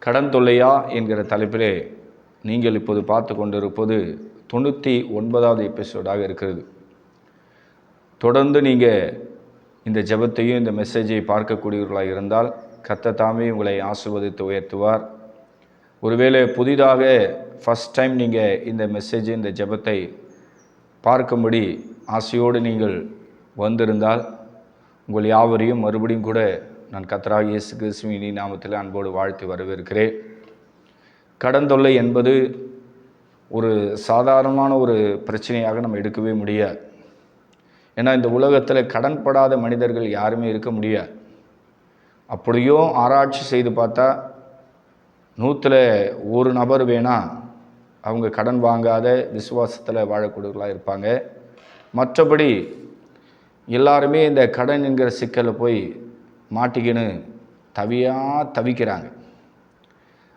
கடன் தொல்லையா என்கிற தலைப்பிலே நீங்கள் இப்போது பார்த்து கொண்டிருப்பது 99வது எபிசோடாக இருக்கிறது. தொடர்ந்து நீங்கள் இந்த ஜெபத்தையும் இந்த மெசேஜை பார்க்கக்கூடியவர்களாக இருந்தால் கர்த்தர் தாமே உங்களை ஆசீர்வதித்து உயர்த்துவார். ஒருவேளை புதிதாக ஃபஸ்ட் டைம் நீங்கள் இந்த மெசேஜ் இந்த ஜெபத்தை பார்க்கும்படி ஆசையோடு நீங்கள் வந்திருந்தால் உங்கள் யாவரையும் மறுபடியும் கூட நான் கர்த்தராகிய இயேசு கிறிஸ்துவின் நாமத்தில் அன்போடு வாழ்த்து வரவேற்கிறேன். கடன் தொல்லை என்பது ஒரு சாதாரணமான ஒரு பிரச்சனையாக நம்ம எடுக்கவே முடியாது. ஏன்னா இந்த உலகத்தில் கடன்படாத மனிதர்கள் யாருமே இருக்க முடியாது. அப்படியும் ஆராய்ச்சி செய்து பார்த்தா 100ல் 1 நபர் வேணால் அவங்க கடன் வாங்காத விசுவாசத்தில் வாழக்கூடியவர்களாக இருப்பாங்க. மற்றபடி எல்லாருமே இந்த கடன் என்கிற சிக்கலில் போய் மாட்டிக்கின்னு தவிக்கிறாங்க.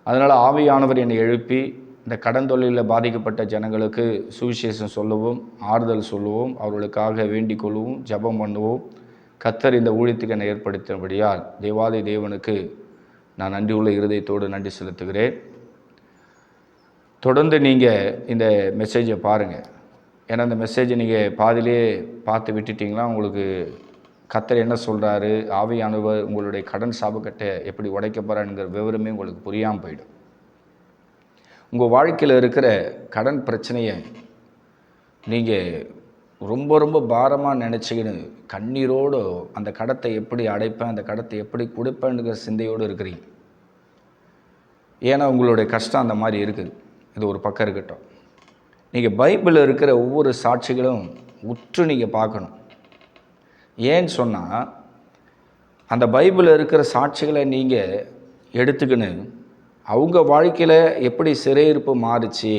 அதனால் ஆவியானவர் என்னை எழுப்பி இந்த கடன் தொல்லையில் பாதிக்கப்பட்ட ஜனங்களுக்கு சுவிசேஷம் சொல்லவும், ஆறுதல் சொல்லவும், அவர்களுக்காக வேண்டிக் கொள்ளவும், ஜெபம் பண்ணுவோம். கர்த்தர் இந்த ஊழியத்துக்கு என்னை ஏற்படுத்தினபடியால் தேவாதி தேவனுக்கு நான் நன்றியுள்ள இருதயத்தோடு நன்றி செலுத்துகிறேன். தொடர்ந்து நீங்கள் இந்த மெசேஜை பாருங்கள். ஏன்னா இந்த மெசேஜை நீங்கள் பாதிலே பார்த்து விட்டுட்டிங்களா உங்களுக்கு கர்த்தர் என்ன சொல்கிறாரு, ஆவியானவர் உங்களுடைய கடன் சாபக்கட்டை எப்படி உடைக்க போகிறாருங்கிற விவரமே உங்களுக்கு புரியாமல் போயிடும். உங்கள் வாழ்க்கையில் இருக்கிற கடன் பிரச்சனையை நீங்கள் ரொம்ப ரொம்ப பாரமாக நினச்சிக்கின்னு கண்ணீரோடு அந்த கடத்தை எப்படி அடைப்பேன், அந்த கடத்தை எப்படி கொடுப்பேன்னுங்கிற சிந்தையோடு இருக்கிறீங்க. ஏன்னா உங்களுடைய கஷ்டம் அந்த மாதிரி இருக்குது. இது ஒரு பக்கம் இருக்கட்டும். நீங்கள் பைபிளில் இருக்கிற ஒவ்வொரு சாட்சிகளும் உற்று நீங்கள் பார்க்கணும். ஏன்னு சொன்னால் அந்த பைபிளில் இருக்கிற சாட்சிகளை நீங்கள் எடுத்துக்கின்னு அவங்க வாழ்க்கையில் எப்படி சிறையிருப்பு மாறுச்சு,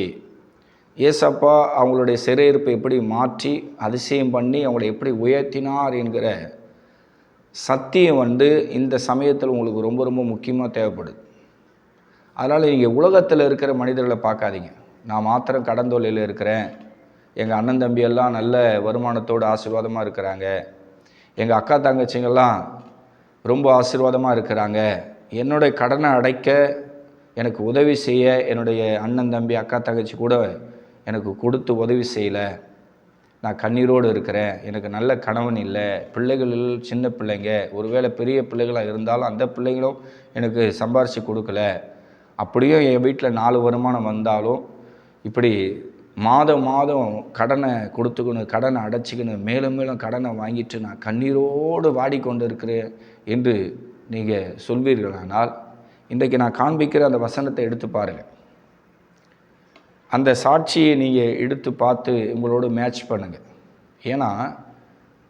ஏசப்பா அவங்களுடைய சிறையிருப்பை எப்படி மாற்றி அதிசயம் பண்ணி அவங்களை எப்படி உயர்த்தினார் என்கிற சத்தியம் இந்த சமயத்தில் உங்களுக்கு ரொம்ப ரொம்ப முக்கியமாக தேவைப்படுது. அதனால் நீங்கள் உலகத்தில் இருக்கிற மனிதர்களை பார்க்காதீங்க. நான் மாத்திரம் கடன் தொல்லையில் இருக்கிறேன், எங்கள் அண்ணன் தம்பியெல்லாம் நல்ல வருமானத்தோடு ஆசீர்வாதமாக இருக்கிறாங்க, எங்கள் அக்கா தங்கச்சிங்கெல்லாம் ரொம்ப ஆசீர்வாதமாக இருக்கிறாங்க, என்னுடைய கடனை அடைக்க எனக்கு உதவி செய்ய என்னுடைய அண்ணன் தம்பி அக்கா தங்கச்சி கூட எனக்கு கொடுத்து உதவி செய்யலை, நான் கண்ணீரோடு இருக்கிறேன், எனக்கு நல்ல கணவன் இல்லை, பிள்ளைகள் சின்ன பிள்ளைங்க, ஒருவேளை பெரிய பிள்ளைகளாக இருந்தாலும் அந்த பிள்ளைகளும் எனக்கு சம்பாரித்து கொடுக்கல, அப்படியும் என் வீட்டில் 4 வருமானம் வந்தாலும் இப்படி மாதம் மாதம் கடனை கொடுத்துக்கணும், கடனை அடைச்சிக்கணும், மேலும் மேலும் கடனை வாங்கிட்டு நான் கண்ணீரோடு வாடிக்கொண்டு இருக்கிறேன் என்று நீங்கள் சொல்வீர்களானால் இன்றைக்கு நான் காண்பிக்கிற அந்த வசனத்தை எடுத்து பாருங்கள். அந்த சாட்சியை நீங்கள் எடுத்து பார்த்து உங்களோடு மேட்ச் பண்ணுங்கள். ஏன்னா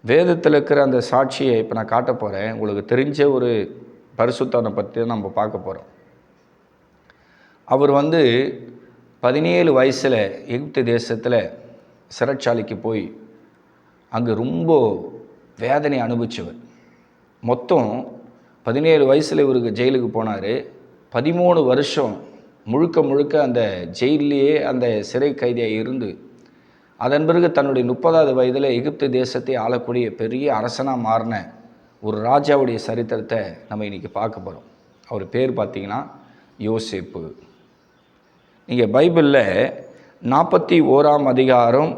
வேதத்தில் இருக்கிற அந்த சாட்சியை இப்போ நான் காட்ட போகிறேன். உங்களுக்கு தெரிஞ்ச ஒரு பரிசுத்தனை பற்றி நம்ம பார்க்க போகிறோம். அவர் 17 வயசில் எகிப்து தேசத்தில் சிறைச்சாலைக்கு போய் அங்கே ரொம்ப வேதனை அனுபவிச்சவர். மொத்தம் 17 வயசில் இவருக்கு ஜெயிலுக்கு போனார். 13 வருஷம் முழுக்க அந்த ஜெயிலேயே அந்த சிறை கைதியாக இருந்து அதன் பிறகு தன்னுடைய 30வது வயதில் எகிப்து தேசத்தை ஆளக்கூடிய பெரிய அரசனாக மாறின ஒரு ராஜாவுடைய சரித்திரத்தை நம்ம இன்றைக்கி பார்க்க போகிறோம். அவர் பேர் பார்த்திங்கன்னா யோசேப்பு. நீங்கள் பைபிளில் 41ஆம் அதிகாரம்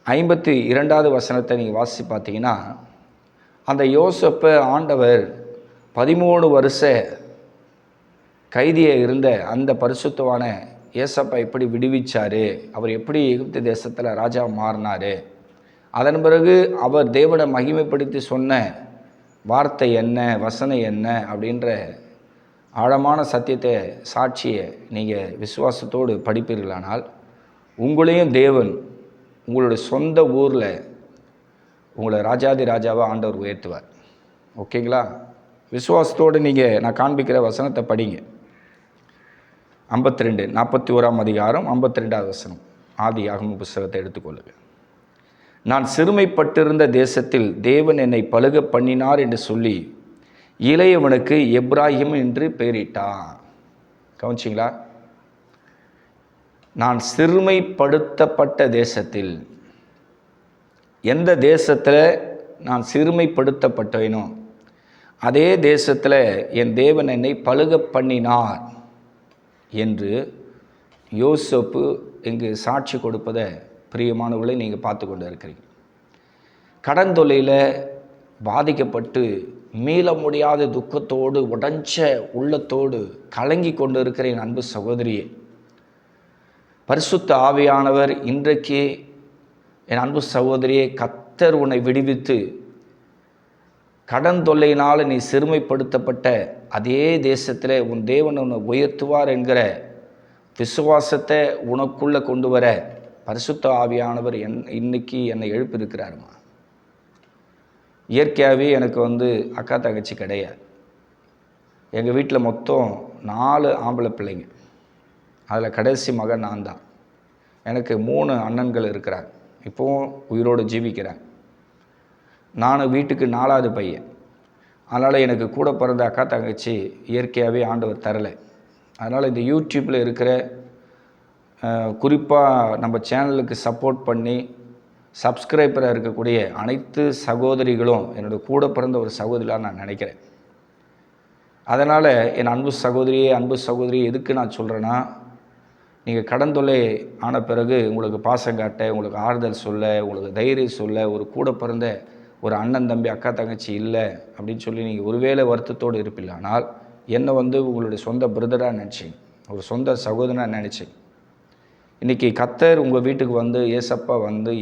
52வது வசனத்தை நீங்கள் வாசித்து பார்த்தீங்கன்னா அந்த யோசேப்பை ஆண்டவர் 13 வருஷ கைதியாக இருந்த அந்த பரிசுத்தவான ஏசப்பா எப்படி விடுவிச்சார், அவர் எப்படி எகிப்து தேசத்தில் ராஜா மாறினார், அதன் பிறகு அவர் தேவனை மகிமைப்படுத்தி சொன்ன வார்த்தை என்ன, வசனம் என்ன அப்படின்ற ஆழமான சத்தியத்தை சாட்சியை நீங்கள் விசுவாசத்தோடு படிப்பீர்களானால் உங்களையும் தேவன் உங்களுடைய சொந்த ஊரில் உங்களை ராஜாதி ராஜாவாக ஆண்டவர் உயர்த்துவார். ஓகேங்களா? விசுவாசத்தோடு நீங்கள் நான் காண்பிக்கிற வசனத்தை படிங்க. 41ஆம் அதிகாரம் 52வது வசனம், ஆதியாகம புத்தகத்தை எடுத்துக்கொள்ளுங்கள். நான் சிறுமைப்பட்டிருந்த தேசத்தில் தேவன் என்னை பலுக பண்ணினார் என்று சொல்லி இளையவனுக்கு எப்ராஹிம் என்று பெயரிட்டான். கவனிச்சிங்களா? நான் சிறுமைப்படுத்தப்பட்ட தேசத்தில், எந்த தேசத்தில் நான் சிறுமைப்படுத்தப்பட்டேனோ அதே தேசத்தில் என் தேவன் என்னை பலுக பண்ணினார். என்று யோசேப்பு இங்கு சாட்சி கொடுப்பதை பிரியமானவர்களை நீங்கள் பார்த்து கொண்டு இருக்கிறீங்க. கடன் தொல்லையில் பாதிக்கப்பட்டு மீள முடியாத துக்கத்தோடு உடைஞ்ச உள்ளத்தோடு கலங்கி கொண்டு இருக்கிற என் அன்பு சகோதரியே, பரிசுத்த ஆவியானவர் இன்றைக்கு என் அன்பு சகோதரியே, கர்த்தர் உன்னை விடுவித்து கடன் தொல்லையினால் நீ சிறுமைப்படுத்தப்பட்ட அதே தேசத்தில் உன் தேவன் உன்னை உயர்த்துவார் என்கிற விசுவாசத்தை உனக்குள்ளே கொண்டு வர பரிசுத்த ஆவியானவர் இன்னைக்கு என்னை எழுப்பியிருக்கிறாருமா. இயற்கையாகவே எனக்கு அக்கா தங்கச்சி கிடையாது. எங்கள் வீட்டில் மொத்தம் 4 ஆம்பளை பிள்ளைங்க. அதில் கடைசி மகன் நான் தான். எனக்கு 3 அண்ணன்கள் இருக்கிறாங்க, இப்போவும் உயிரோடு ஜீவிக்கிறாங்க. நான் வீட்டுக்கு 4ஆவது பையன். அதனால் எனக்கு கூட பிறந்த அக்கா தங்கச்சி இயற்கையாகவே ஆண்டவர் தரலை. அதனால் இந்த யூடியூப்பில் இருக்கிற குறிப்பாக நம்ம சேனலுக்கு சப்போர்ட் பண்ணி சப்ஸ்கிரைபராக இருக்கக்கூடிய அனைத்து சகோதரிகளும் என்னோடய கூட பிறந்த ஒரு சகோதரியாக நான் நினைக்கிறேன். அதனால் என் அன்பு சகோதரி எதுக்கு நான் சொல்கிறேன்னா, நீங்கள் கடன் தொல்லை ஆன பிறகு உங்களுக்கு பாசம் காட்ட, உங்களுக்கு ஆறுதல் சொல்ல, உங்களுக்கு தைரியம் சொல்ல ஒரு கூட பிறந்த ஒரு அண்ணன் தம்பி அக்கா தங்கச்சி இல்லை அப்படின்னு சொல்லி நீங்கள் ஒருவேளை வருத்தத்தோடு இருப்பில்லை. ஆனால் என்னை உங்களுடைய சொந்த பிரதராக நினச்சிங்க, ஒரு சொந்த சகோதரனாக நினச்சிங்க. இன்றைக்கி கர்த்தர் உங்கள் வீட்டுக்கு ஏசப்பா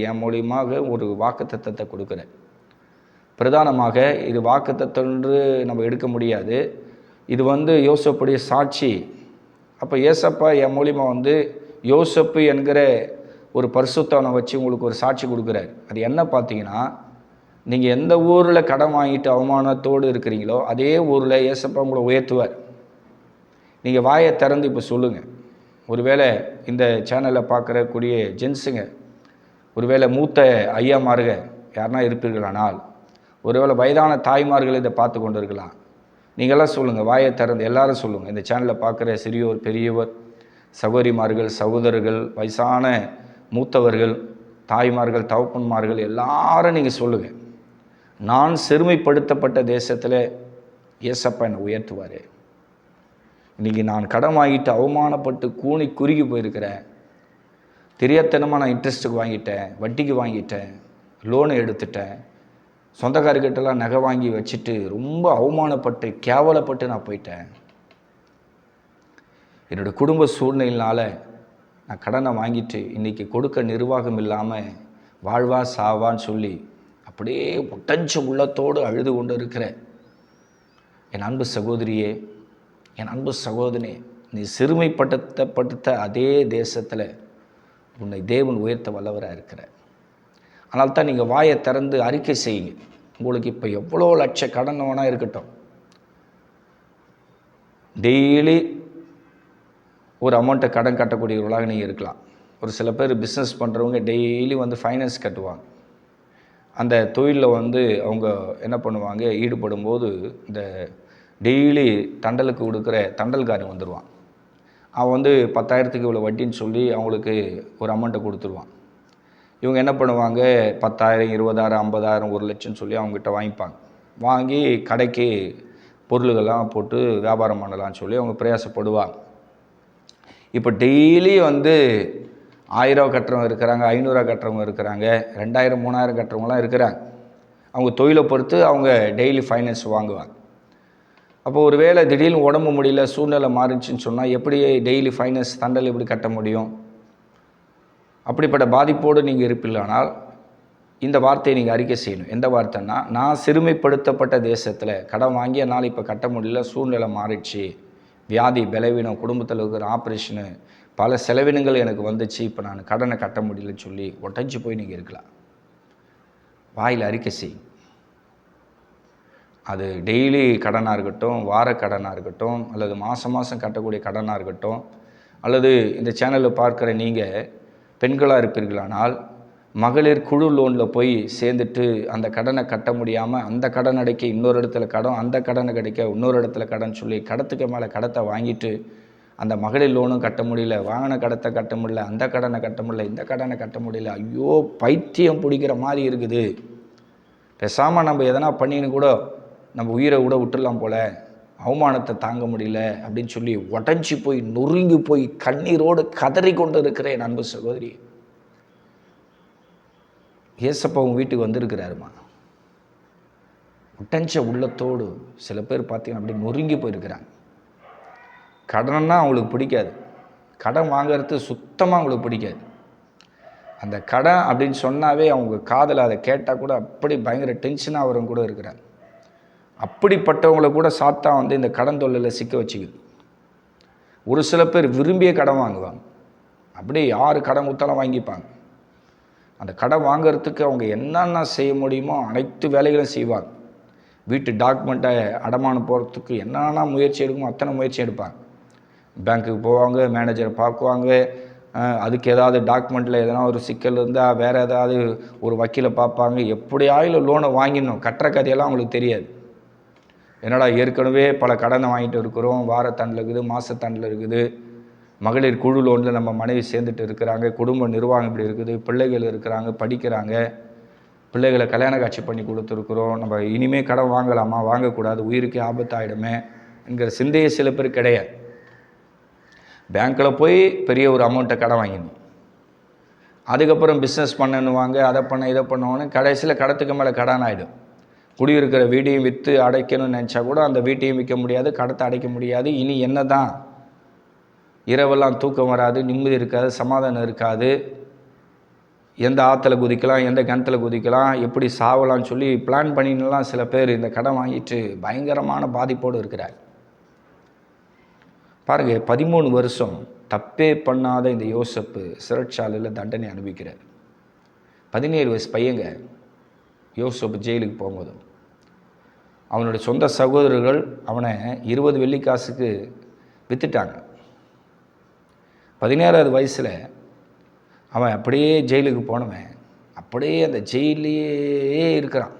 என் மூலியமாக ஒரு வாக்குத்தத்தத்தை கொடுக்குறேன். பிரதானமாக இது வாக்குத்தத்தன்று நம்ம எடுக்க முடியாது. இது யோசேப்புடைய சாட்சி. அப்போ ஏசப்பா என் மூலியமாக யோசேப்பு என்கிற ஒரு பரிசுத்தவனை வச்சு உங்களுக்கு ஒரு சாட்சி கொடுக்குறாரு. அது என்ன பார்த்தீங்கன்னா, நீங்கள் எந்த ஊரில் கடன் வாங்கிட்டு அவமானத்தோடு இருக்கிறீங்களோ அதே ஊரில் ஏசப்பா உங்களை உயர்த்துவார். நீங்கள் வாயை திறந்து இப்போ சொல்லுங்கள். ஒருவேளை இந்த சேனலில் பார்க்குறக்கூடிய ஜென்ஸுங்க, ஒருவேளை மூத்த ஐயாமாருங்க யாருன்னா இருப்பீர்களானால், ஒருவேளை வயதான தாய்மார்கள் இதை பார்த்து கொண்டு இருக்கலாம். நீங்கள்லாம் சொல்லுங்கள், வாயை திறந்து எல்லாரும் சொல்லுங்கள். இந்த சேனலில் பார்க்குற சிறியோர் பெரியவர், சகோதரிமார்கள், சகோதரர்கள், வயசான மூத்தவர்கள், தாய்மார்கள், தகப்பன்மார்கள் எல்லாரும் நீங்கள் சொல்லுங்கள், நான் சிறுமைப்படுத்தப்பட்ட தேசத்தில் ஏசப்பா என்னை உயர்த்துவார். இன்றைக்கி நான் கடன் வாங்கிட்டு அவமானப்பட்டு கூனி குறுகி போயிருக்கிறேன். தெரியாதனமாக நான் இன்ட்ரெஸ்ட்டுக்கு வாங்கிட்டேன், வட்டிக்கு வாங்கிட்டேன், லோனை எடுத்துட்டேன், சொந்தக்காரர்கிட்டலாம் நகை வாங்கி வச்சுட்டு ரொம்ப அவமானப்பட்டு கேவலப்பட்டு நான் போயிட்டேன். என்னோடய குடும்ப சூழ்நிலையினால் நான் கடனை வாங்கிட்டு இன்றைக்கி கொடுக்க நிர்வாகம் இல்லாமல் வாழ்வா சாவான்னு சொல்லி அப்படியே ஒட்டஞ்ச உள்ளத்தோடு அழுது கொண்டு இருக்கிற என் அன்பு சகோதரியே, என் அன்பு சகோதரனே, நீ சிறுமைப்படுத்தப்பட்ட அதே தேசத்தில் உன்னை தேவன் உயர்த்த வல்லவராக இருக்கிற. அதனால தான் நீங்கள் வாயை திறந்து அறிக்கை செய்யுங்க. உங்களுக்கு இப்போ எவ்வளோ லட்ச கடன் வேணால் இருக்கட்டும், டெய்லி ஒரு அமௌண்ட்டை கடன் கட்டக்கூடியவர்களாக நீங்கள் இருக்கலாம். ஒரு சில பேர் பிஸ்னஸ் பண்ணுறவங்க டெய்லி ஃபைனான்ஸ் கட்டுவாங்க. அந்த தொழிலில் அவங்க என்ன பண்ணுவாங்க, ஈடுபடும் போது இந்த டெய்லி தண்டலுக்கு கொடுக்குற தண்டல்காரன் வந்துடுவான். அவன் 10,000க்கு இவ்வளோ வட்டின்னு சொல்லி அவங்களுக்கு ஒரு அமௌண்ட்டை கொடுத்துருவான். இவங்க என்ன பண்ணுவாங்க, 10,000, 20,000, 50,000, 1,00,000 சொல்லி அவங்ககிட்ட வாங்கிப்பாங்க. வாங்கி கடைக்கு பொருள்கள்லாம் போட்டு வியாபாரம் பண்ணலான்னு சொல்லி அவங்க பிரயாசப்படுவாங்க. இப்போ டெய்லி 1000 கட்டுறவங்க இருக்கிறாங்க, 500 கட்டுறவங்க இருக்கிறாங்க, 2000, 3000 கட்டுறவங்களாம் இருக்கிறாங்க. அவங்க தொழிலை பொறுத்து அவங்க டெய்லி ஃபைனான்ஸ் வாங்குவாங்க. அப்போ ஒரு வேளை திடீர்னு உடம்பு முடியல, சூழ்நிலை மாறிச்சுன்னு சொன்னால் எப்படி டெய்லி ஃபைனான்ஸ் தண்டல் எப்படி கட்ட முடியும்? அப்படிப்பட்ட பாதிப்போடு நீங்கள் இருப்பீர்களானால் இந்த வார்த்தையை நீங்கள் அறிக்கை செய்யணும். எந்த வார்த்தைன்னா, நான் சிறுமைப்படுத்தப்பட்ட தேசத்தில் கடன் வாங்கி என்னால் இப்போ கட்ட முடியல, சூழ்நிலை மாறிடுச்சு, வியாதி, பலவீனம், குடும்பத்தில் இருக்கிற ஆப்ரேஷனு, பல செலவினங்கள் எனக்கு வந்துச்சு, இப்போ நான் கடனை கட்ட முடியலன்னு சொல்லி ஒட்டஞ்சு போய் நீங்கள் இருக்கலாம். வாயில் அறிக்கை செய்யும். அது டெய்லி கடனாக இருக்கட்டும், வார கடனாக இருக்கட்டும், அல்லது மாதம் மாதம் கட்டக்கூடிய கடனாக இருக்கட்டும், அல்லது இந்த சேனலில் பார்க்குற நீங்கள் பெண்களாக இருப்பீர்களானால் மகளிர் குழு லோனில் போய் சேர்ந்துட்டு அந்த கடனை கட்ட முடியாமல் அந்த கடன் அடைக்க இன்னொரு இடத்துல கடன், அந்த கடனை கிடைக்க இன்னொரு இடத்துல கடன் சொல்லி கடத்துக்கு மேலே கடத்தை வாங்கிட்டு அந்த மகளிர் லோனும் கட்ட முடியல, வாங்கின கடத்தை கட்ட முடியல, அந்த கடனை கட்ட முடியல, இந்த கடனை கட்ட முடியல, ஐயோ பைத்தியம் பிடிக்கிற மாதிரி இருக்குது, பேசாமல் நம்ம எதனா பண்ணின்னு கூட நம்ம உயிரை கூட விட்டுடலாம் போல் அவமானத்தை தாங்க முடியல அப்படின்னு சொல்லி உடஞ்சி போய் நொறுங்கி போய் கண்ணீரோடு கதறி கொண்டு இருக்கிறேன் அன்பு சகோதரி. ஏசப்பா உங்கள் வீட்டுக்கு வந்திருக்கிறாருமா. உடஞ்ச உள்ளத்தோடு சில பேர் பார்த்தீங்கன்னா அப்படி நொறுங்கி போயிருக்கிறாங்க. கடன்னா அவங்களுக்கு பிடிக்காது, கடன் வாங்கிறது சுத்தமாக அவங்களுக்கு பிடிக்காது. அந்த கடன் அப்படின்னு சொன்னாவே அவங்க காதில் அதை கேட்டால் கூட அப்படி பயங்கர டென்ஷனாக வரவங்க கூட இருக்கிறாங்க. அப்படிப்பட்டவங்களை கூட சாத்தான் வந்து இந்த கடன் தொல்லையில் சிக்க வச்சுக்குது. ஒரு சில பேர் விரும்பிய கடன் வாங்குவாங்க, அப்படியே யார் கடன் கொடுத்தாலும் வாங்கிப்பாங்க. அந்த கடன் வாங்கிறதுக்கு அவங்க என்னென்ன செய்ய முடியுமோ அனைத்து வேலைகளும் செய்வாங்க. வீட்டு டாக்குமெண்ட்டை அடமானம் போகிறதுக்கு என்னென்ன முயற்சி எடுக்குமோ அத்தனை முயற்சி எடுப்பாங்க. பேங்க்குக்கு போவாங்க, மேனேஜரை பார்க்குவாங்க, அதுக்கு ஏதாவது டாக்குமெண்ட்டில் எதனா ஒரு சிக்கல் இருந்தால் வேறு ஏதாவது ஒரு வக்கீலை பார்ப்பாங்க. எப்படியாயிலும் லோனை வாங்கிடணும். கட்டுற கதையெல்லாம் அவங்களுக்கு தெரியாது. என்னடா ஏற்கனவே பல கடனை வாங்கிட்டு இருக்கிறோம், வாரத்தண்டில் இருக்குது, மாதத்தண்டில் இருக்குது, மகளிர் குழு லோனில் நம்ம மனைவி சேர்ந்துட்டு இருக்கிறாங்க, குடும்ப நிர்வாகம் இப்படி இருக்குது, பிள்ளைகள் இருக்கிறாங்க, படிக்கிறாங்க, பிள்ளைகளை கல்யாண காட்சி பண்ணி கொடுத்துருக்குறோம், நம்ம இனிமேல் கடன் வாங்கலாமா, வாங்கக்கூடாது, உயிருக்கே ஆபத்தாயிடுமே என்கிற சிந்தையே சில பேர் கிடையாது. பேங்க்கில் போய் பெரிய ஒரு அமௌண்ட்டை கடன் வாங்கிடணும், அதுக்கப்புறம் பிஸ்னஸ் பண்ணணுவாங்க, அதை பண்ண இதை பண்ணுவாங்க, கடைசியில் கடத்துக்கு மேலே கடன் ஆகிடும். குடியிருக்கிற வீட்டையும் விற்று அடைக்கணும்னு நினச்சா கூட அந்த வீட்டையும் விற்க முடியாது, கடத்தை அடைக்க முடியாது. இனி என்ன தான், இரவெல்லாம் தூக்கம் வராது, நிம்மதி இருக்காது, சமாதானம் இருக்காது. எந்த ஆற்றுல குதிக்கலாம், எந்த கிணத்துல குதிக்கலாம், எப்படி சாவலான்னு சொல்லி பிளான் பண்ணினலாம் சில பேர் இந்த கடன் வாங்கிட்டு பயங்கரமான பாதிப்போடு இருக்கிறார். பாருங்கள், 13 வருஷம் தப்பே பண்ணாத இந்த யோசப்பு சிறைச்சாலையில் தண்டனை அனுபவிக்கிறார். 17 வயசு பையங்க யோசப்பு ஜெயிலுக்கு போகும்போது அவனுடைய சொந்த சகோதரர்கள் அவனை 20 வெள்ளிக்காசுக்கு விற்றுட்டாங்க. 17வது வயசில் அவன் அப்படியே ஜெயிலுக்கு போனவன் அப்படியே அந்த ஜெயிலையே இருக்கிறான்.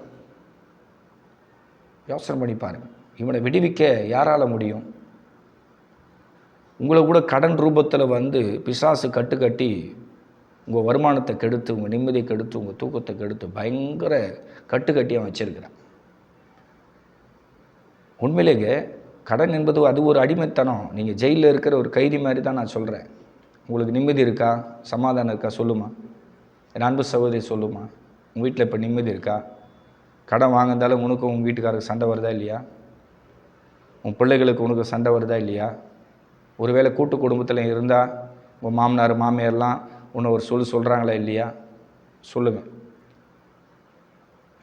யோசனை பண்ணி பாருங்க, இவனை விடுவிக்க யாரால் முடியும்? உங்களை கூட கடன் ரூபத்தில் வந்து பிசாசு கட்டி உங்கள் வருமானத்தை கெடுத்து, உங்கள் நிம்மதியை கெடுத்து, உங்கள் தூக்கத்தை கெடுத்து பயங்கர கட்டி அவன் வச்சிருக்கிறான். உண்மையிலேங்க கடன் என்பது அது ஒரு அடிமைத்தனம். நீங்கள் ஜெயிலில் இருக்கிற ஒரு கைதி மாதிரி தான் நான் சொல்கிறேன். உங்களுக்கு நிம்மதி இருக்கா, சமாதானம் இருக்கா? சொல்லுமா என் அன்பு சகோதரி, சொல்லுமா. உங்கள் வீட்டில் இப்போ நிம்மதி இருக்கா? கடன் வாங்கினாலும் உனக்கும் உங்கள் வீட்டுக்காரருக்கு சண்டை வருதா இல்லையா? உன் பிள்ளைகளுக்கு உனக்கு சண்டை வருதா இல்லையா? ஒருவேளை கூட்டு குடும்பத்தில் இருந்தால் உங்கள் மாமனார் மாமியார்லாம் உன்னை ஒரு சொல்கிறாங்களா இல்லையா? சொல்லுங்கள்,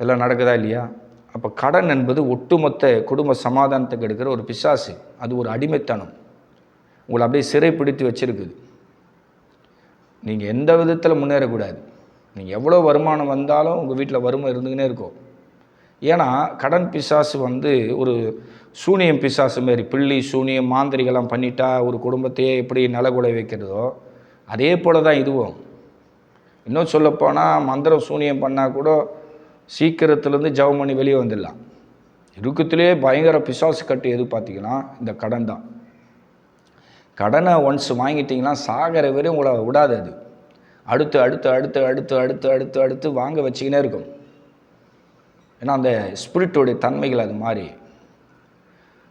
எல்லாம் நடக்குதா இல்லையா? அப்போ கடன் என்பது ஒட்டுமொத்த குடும்ப சமாதானத்துக்கு எடுக்கிற ஒரு பிசாசு. அது ஒரு அடிமைத்தனம், உங்களை அப்படியே சிறைப்பிடித்து வச்சுருக்குது. நீங்கள் எந்த விதத்தில் முன்னேறக்கூடாது. நீங்கள் எவ்வளோ வருமானம் வந்தாலும் உங்கள் வீட்டில் வறுமை இருந்துக்கினே இருக்கும். ஏன்னா கடன் பிசாசு வந்து ஒரு சூனியம் பிசாசு மாரி, பிள்ளி சூனியம் மாந்திரிகெல்லாம் பண்ணிட்டா ஒரு குடும்பத்தையே எப்படி நிலகுலை வைக்கிறதோ அதே போல் தான் இதுவும். இன்னும் சொல்லப்போனால் மந்திரம் சூனியம் பண்ணால் கூட சீக்கிரத்துலேருந்து ஜெபம் பண்ணி வெளியே வந்துடலாம். இருக்கத்திலே பயங்கர பிசாசு கட்டு எது பார்த்திங்கன்னா இந்த கடன் தான். கடனை ஒன்ஸ் வாங்கிட்டிங்கன்னா சாகிற வரை உங்களை விடாது. அது அடுத்து அடுத்து அடுத்து அடுத்து அடுத்து அடுத்து அடுத்து வாங்க வச்சுக்கினே இருக்கும். ஏன்னா அந்த ஸ்பிரிட்டோடைய தன்மைகள் அது மாதிரி.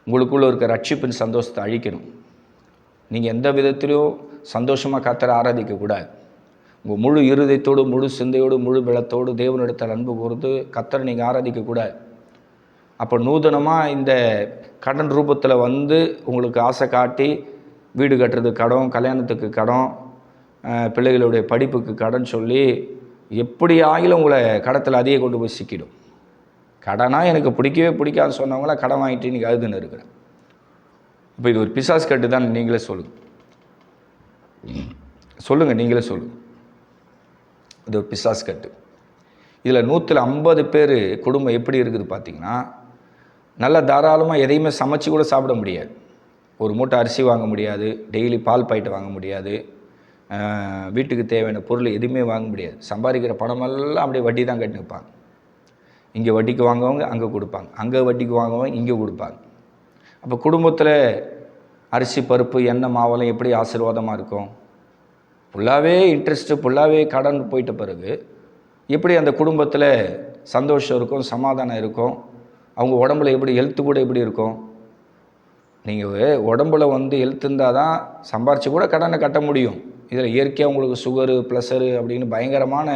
உங்களுக்குள்ளே இருக்க ரட்சிப்பின் சந்தோஷத்தை அழிக்கணும். நீங்கள் எந்த விதத்திலையும் சந்தோஷமாக கர்த்தரை ஆராதிக்கக்கூடாது. உங்கள் முழு இருதயத்தோடு, முழு சிந்தையோடு, முழு பலத்தோடு தேவனிடத்தில் அன்பு கூர்ந்து கர்த்தரை நீங்கள் ஆராதிக்கக்கூடாது. அப்போ நூதனமாக இந்த கடன் ரூபத்தில் வந்து உங்களுக்கு ஆசை காட்டி வீடு கட்டுறதுக்கு கடன், கல்யாணத்துக்கு கடன், பிள்ளைகளுடைய படிப்புக்கு கடன் சொல்லி எப்படி ஆகிலும் உங்களை கடத்தில் அதிக கொண்டு போய் சிக்கிடும். கடனாக எனக்கு பிடிக்கவே பிடிக்காதுன்னு சொன்னவங்களாம் கடன் வாங்கிட்டு இன்றைக்கி அழுதுன்னு இருக்கிறேன். இப்போ இது ஒரு பிசாசு கட்டு தான். நீங்களே சொல்லுங்கள், நீங்களே சொல்லுங்கள். இது ஒரு பிசாசு கட்டு. இதில் 150 பேர் குடும்பம் எப்படி இருக்குது பார்த்திங்கன்னா, நல்லா தாராளமாக எதையுமே சமைச்சு கூட சாப்பிட முடியாது. ஒரு மூட்டை அரிசி வாங்க முடியாது, டெய்லி பால் பாக்கெட் வாங்க முடியாது, வீட்டுக்கு தேவையான பொருள் எதுவுமே வாங்க முடியாது. சம்பாதிக்கிற பணமெல்லாம் அப்படியே வட்டி தான் கட்டி நிற்பாங்க. இங்கே வட்டிக்கு வாங்குவாங்க, அங்கே கொடுப்பாங்க, அங்கே வட்டிக்கு வாங்குவாங்க, இங்கே கொடுப்பாங்க. அப்போ குடும்பத்தில் அரிசி பருப்பு எண்ணெய் மாவெல்லாம் எப்படி ஆசீர்வாதமாக இருக்கும்? ஃபுல்லாகவே இன்ட்ரெஸ்ட்டு, ஃபுல்லாகவே கடன் போயிட்ட பிறகு எப்படி அந்த குடும்பத்தில் சந்தோஷம் இருக்கும், சமாதானம் இருக்கும்? அவங்க உடம்புல எப்படி ஹெல்த்து கூட எப்படி இருக்கும்? நீங்கள் உடம்புல வந்து ஹெல்த் இருந்தால் தான் சம்பாரித்து கூட கடனை கட்ட முடியும். இதில் இயற்கையாக உங்களுக்கு சுகரு ப்ளஸரு அப்படின்னு பயங்கரமான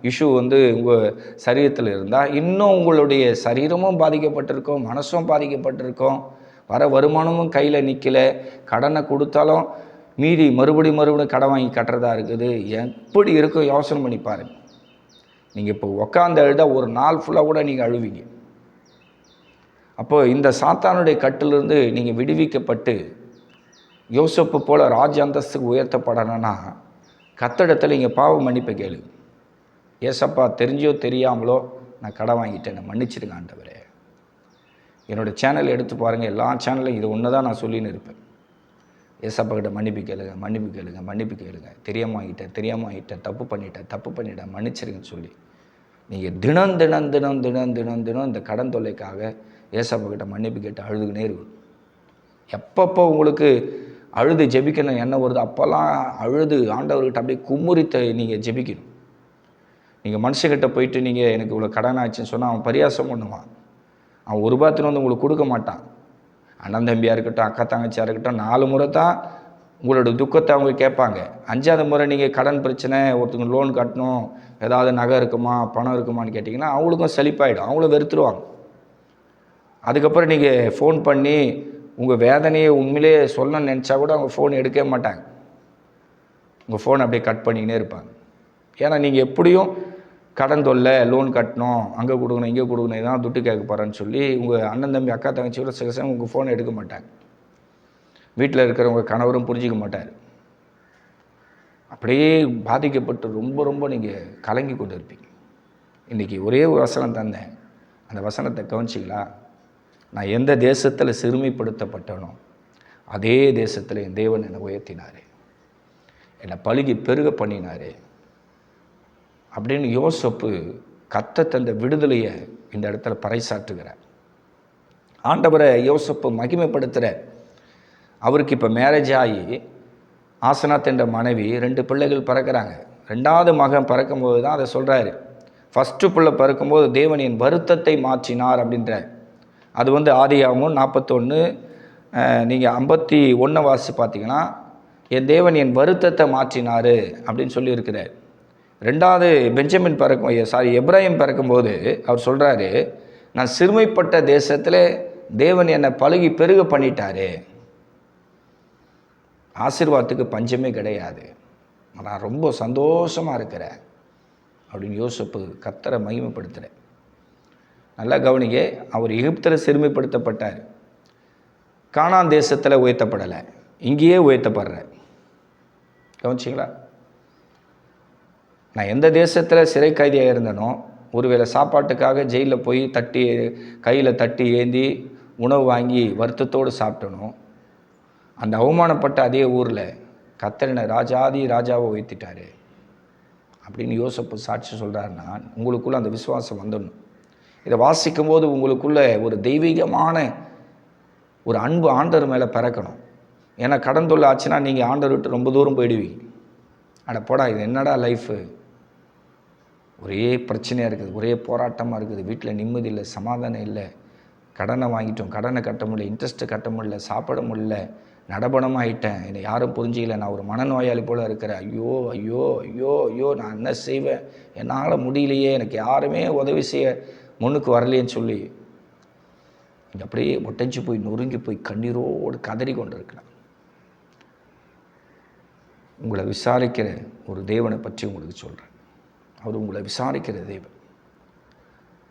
இஷ்யூ வந்து உங்கள் சரீரத்தில் இருந்தால் இன்னும் உங்களுடைய சரீரமும் பாதிக்கப்பட்டிருக்கும், மனசும் பாதிக்கப்பட்டிருக்கும், வர வருமானமும் கையில் நிற்கலை, கடனை கொடுத்தாலும் மீதி மறுபடியும் கடன் வாங்கி கட்டுறதா இருக்குது. எப்படி இருக்கும் யோசனை பண்ணி பாருங்கள். நீங்கள் இப்போ உக்காந்து அழுதா ஒரு நாள் ஃபுல்லாக கூட நீங்கள் அழுவீங்க. அப்போது இந்த சாத்தானுடைய கட்டிலிருந்து நீங்கள் விடுவிக்கப்பட்டு யோசப்பு போல் ராஜ அந்தஸ்துக்கு உயர்த்தப்படணும்னா கத்தடத்தில் இங்கே பாவ மன்னிப்பை கேளு. ஏசப்பா தெரிஞ்சோ தெரியாமலோ நான் கடன் வாங்கிட்டேன், நான் மன்னிச்சிருங்க ஆண்டவரே. என்னோடய சேனல் எடுத்து பாருங்கள், எல்லா சேனலும் இது ஒன்று தான் நான் சொல்லின்னு இருப்பேன். ஏசப்பா கிட்ட மன்னிப்பு கேளுங்க, மன்னிப்பு கேளுங்க, மன்னிப்பு கேளுங்க, தெரியாமல் வாங்கிட்டேன், தப்பு பண்ணிட்டேன், மன்னிச்சிருங்கன்னு சொல்லி நீங்கள் தினம் இந்த கடன் தொல்லைக்காக ஏசப்பா கிட்ட மன்னிப்பு கேட்டு அழுதுகினே இருக்கணும். எப்பப்போ உங்களுக்கு அழுது ஜெபிக்கணும் என்ன வருது அப்போல்லாம் அழுது ஆண்டவர்கிட்ட அப்படியே கும்முறித்த நீங்கள் ஜெபிக்கணும். நீங்கள் மனுஷங்கிட்ட போயிட்டு நீங்கள் எனக்கு இவ்வளோ கடன் ஆச்சுன்னு சொன்னால் அவன் பரியாசம் பண்ணுவான். அவன் ஒரு ரூபாய்த்துன்னு வந்து உங்களுக்கு கொடுக்க மாட்டான். அண்ணன் தம்பியாக இருக்கட்டும், அக்கா தங்கச்சியாக இருக்கட்டும், 4 முறை தான் உங்களோட துக்கத்தை அவங்க கேட்பாங்க. 5ஆவது முறை நீங்கள் கடன் பிரச்சனை, ஒருத்தங்க லோன் கட்டணும், ஏதாவது நகை இருக்குமா பணம் இருக்குமான்னு கேட்டிங்கன்னா அவங்களுக்கும் செழிப்பாயிடும், அவங்களும் வெறுத்துருவாங்க. அதுக்கப்புறம் நீங்கள் ஃபோன் பண்ணி உங்கள் வேதனையை உண்மையிலே சொல்லணும்னு நினச்சா கூட அவங்க ஃபோன் எடுக்கவே மாட்டாங்க. உங்கள் ஃபோன் அப்படியே கட் பண்ணிக்கினே இருப்பாங்க. ஏன்னா நீங்கள் எப்படியும் கடன் தொல்லை, லோன் கட்டணும், அங்கே கொடுக்கணும் இங்கே கொடுக்கணும், இதான் துட்டு கேட்க போகிறேன்னு சொல்லி உங்கள் அண்ணன் தம்பி அக்கா தங்கச்சி கூட சில சமயம் உங்கள் ஃபோனை எடுக்க மாட்டாங்க. வீட்டில் இருக்கிறவங்க கணவரும் புரிஞ்சிக்க மாட்டார். அப்படியே பாதிக்கப்பட்டு ரொம்ப நீங்கள் கலங்கி கொண்டு இருப்பீங்க. இன்றைக்கி ஒரே ஒரு வசனம் தந்தேன், அந்த வசனத்தை கவனிச்சிங்களா? நான் எந்த தேசத்தில் சிறுமைப்படுத்தப்பட்டனோ அதே தேசத்தில் என் தேவன் என்னை உயர்த்தினார், என்னை பழுகி பெருக பண்ணினார் அப்படின்னு யோசப்பு கத்த தந்த விடுதலையை இந்த இடத்துல பறைசாற்றுகிறார். ஆண்டவரை யோசப்பு மகிமைப்படுத்துகிற அவருக்கு இப்போ மேரேஜ் ஆகி ஆசனாத் என்ற மனைவி 2 பிள்ளைகள் பிறக்கிறாங்க. 2வது மகன் பிறக்கும்போது தான் அதை சொல்கிறாரு. ஃபஸ்ட்டு பிள்ளை பிறக்கும்போது தேவன் என் வருத்தத்தை மாற்றினார் அப்படின்றார். அது வந்து ஆதியாகமம் 41 நீங்கள் 51 வாசி பார்த்தீங்கன்னா என் தேவன் என் வருத்தத்தை மாற்றினார் அப்படின்னு சொல்லியிருக்கிறார். 2வது பெஞ்சமின் எப்ராஹிம் பிறக்கும்போது அவர் சொல்கிறாரு, நான் சிறுமைப்பட்ட தேசத்தில் தேவன் என்னை பழுகி பெருக பண்ணிட்டாரு, ஆசீர்வாதத்துக்கு பஞ்சமே கிடையாது, நான் ரொம்ப சந்தோஷமாக இருக்கிறேன் அப்படின்னு யோசப்பு கர்த்தரை மகிமைப்படுத்துகிறேன். நல்லா கவனிங்க, அவர் எகிப்தில் சிறுமைப்படுத்தப்பட்டார், கானான் தேசத்தில் உயர்த்தப்படலை, இங்கேயே உயர்த்தப்படுறார். கவனிச்சிங்களா? நான் எந்த தேசத்தில் சிறை கைதியாக இருந்தனோ, ஒருவேளை சாப்பாட்டுக்காக ஜெயிலில் போய் கையில் தட்டி ஏந்தி உணவு வாங்கி வருத்தத்தோடு சாப்பிட்டனோ, அந்த அவமானப்பட்ட அதே ஊரில் கர்த்தர் ராஜாவை உயர்த்திட்டாரு அப்படின்னு யோசப்பு சாட்சி சொல்கிறாருன்னா உங்களுக்குள்ளே அந்த விசுவாசம் வந்துடணும். இதை வாசிக்கும் போது உங்களுக்குள்ளே ஒரு தெய்வீகமான ஒரு அன்பு ஆண்டவர் மேலே பிறக்கணும். ஏன்னா கடன் தொல்லை ஆச்சுன்னா நீங்கள் ஆண்டவர் விட்டு ரொம்ப தூரம் போயிடுவீங்க. அட போடா, இது என்னடா லைஃபு, ஒரே பிரச்சனையாக இருக்குது, ஒரே போராட்டமாக இருக்குது, வீட்டில் நிம்மதி இல்லை, சமாதானம் இல்லை, கடனை வாங்கிட்டோம், கடனை கட்ட முடியல, இன்ட்ரெஸ்ட்டு கட்ட முடியல, சாப்பிட முடியல, நடபடமாகிட்டேன், என்னை யாரும் புரிஞ்சிக்கல, நான் ஒரு மனநோயாளி போல் இருக்கிறேன், ஐயோ ஐயோ ஐயோ ஐயோ நான் என்ன செய்வேன், என்னால் முடியலையே, எனக்கு யாருமே உதவி செய்ய முன்னுக்கு வரலையேன்னு சொல்லி இங்கே அப்படியே ஒட்டஞ்சு போய் நொறுங்கி போய் கண்ணீரோடு கதறி கொண்டு இருக்கிறேன். உங்களை விசாரிக்கிற ஒரு தேவனை பற்றி உங்களுக்கு சொல்கிறேன். அவர் உங்களை விசாரிக்கிற தேவன்.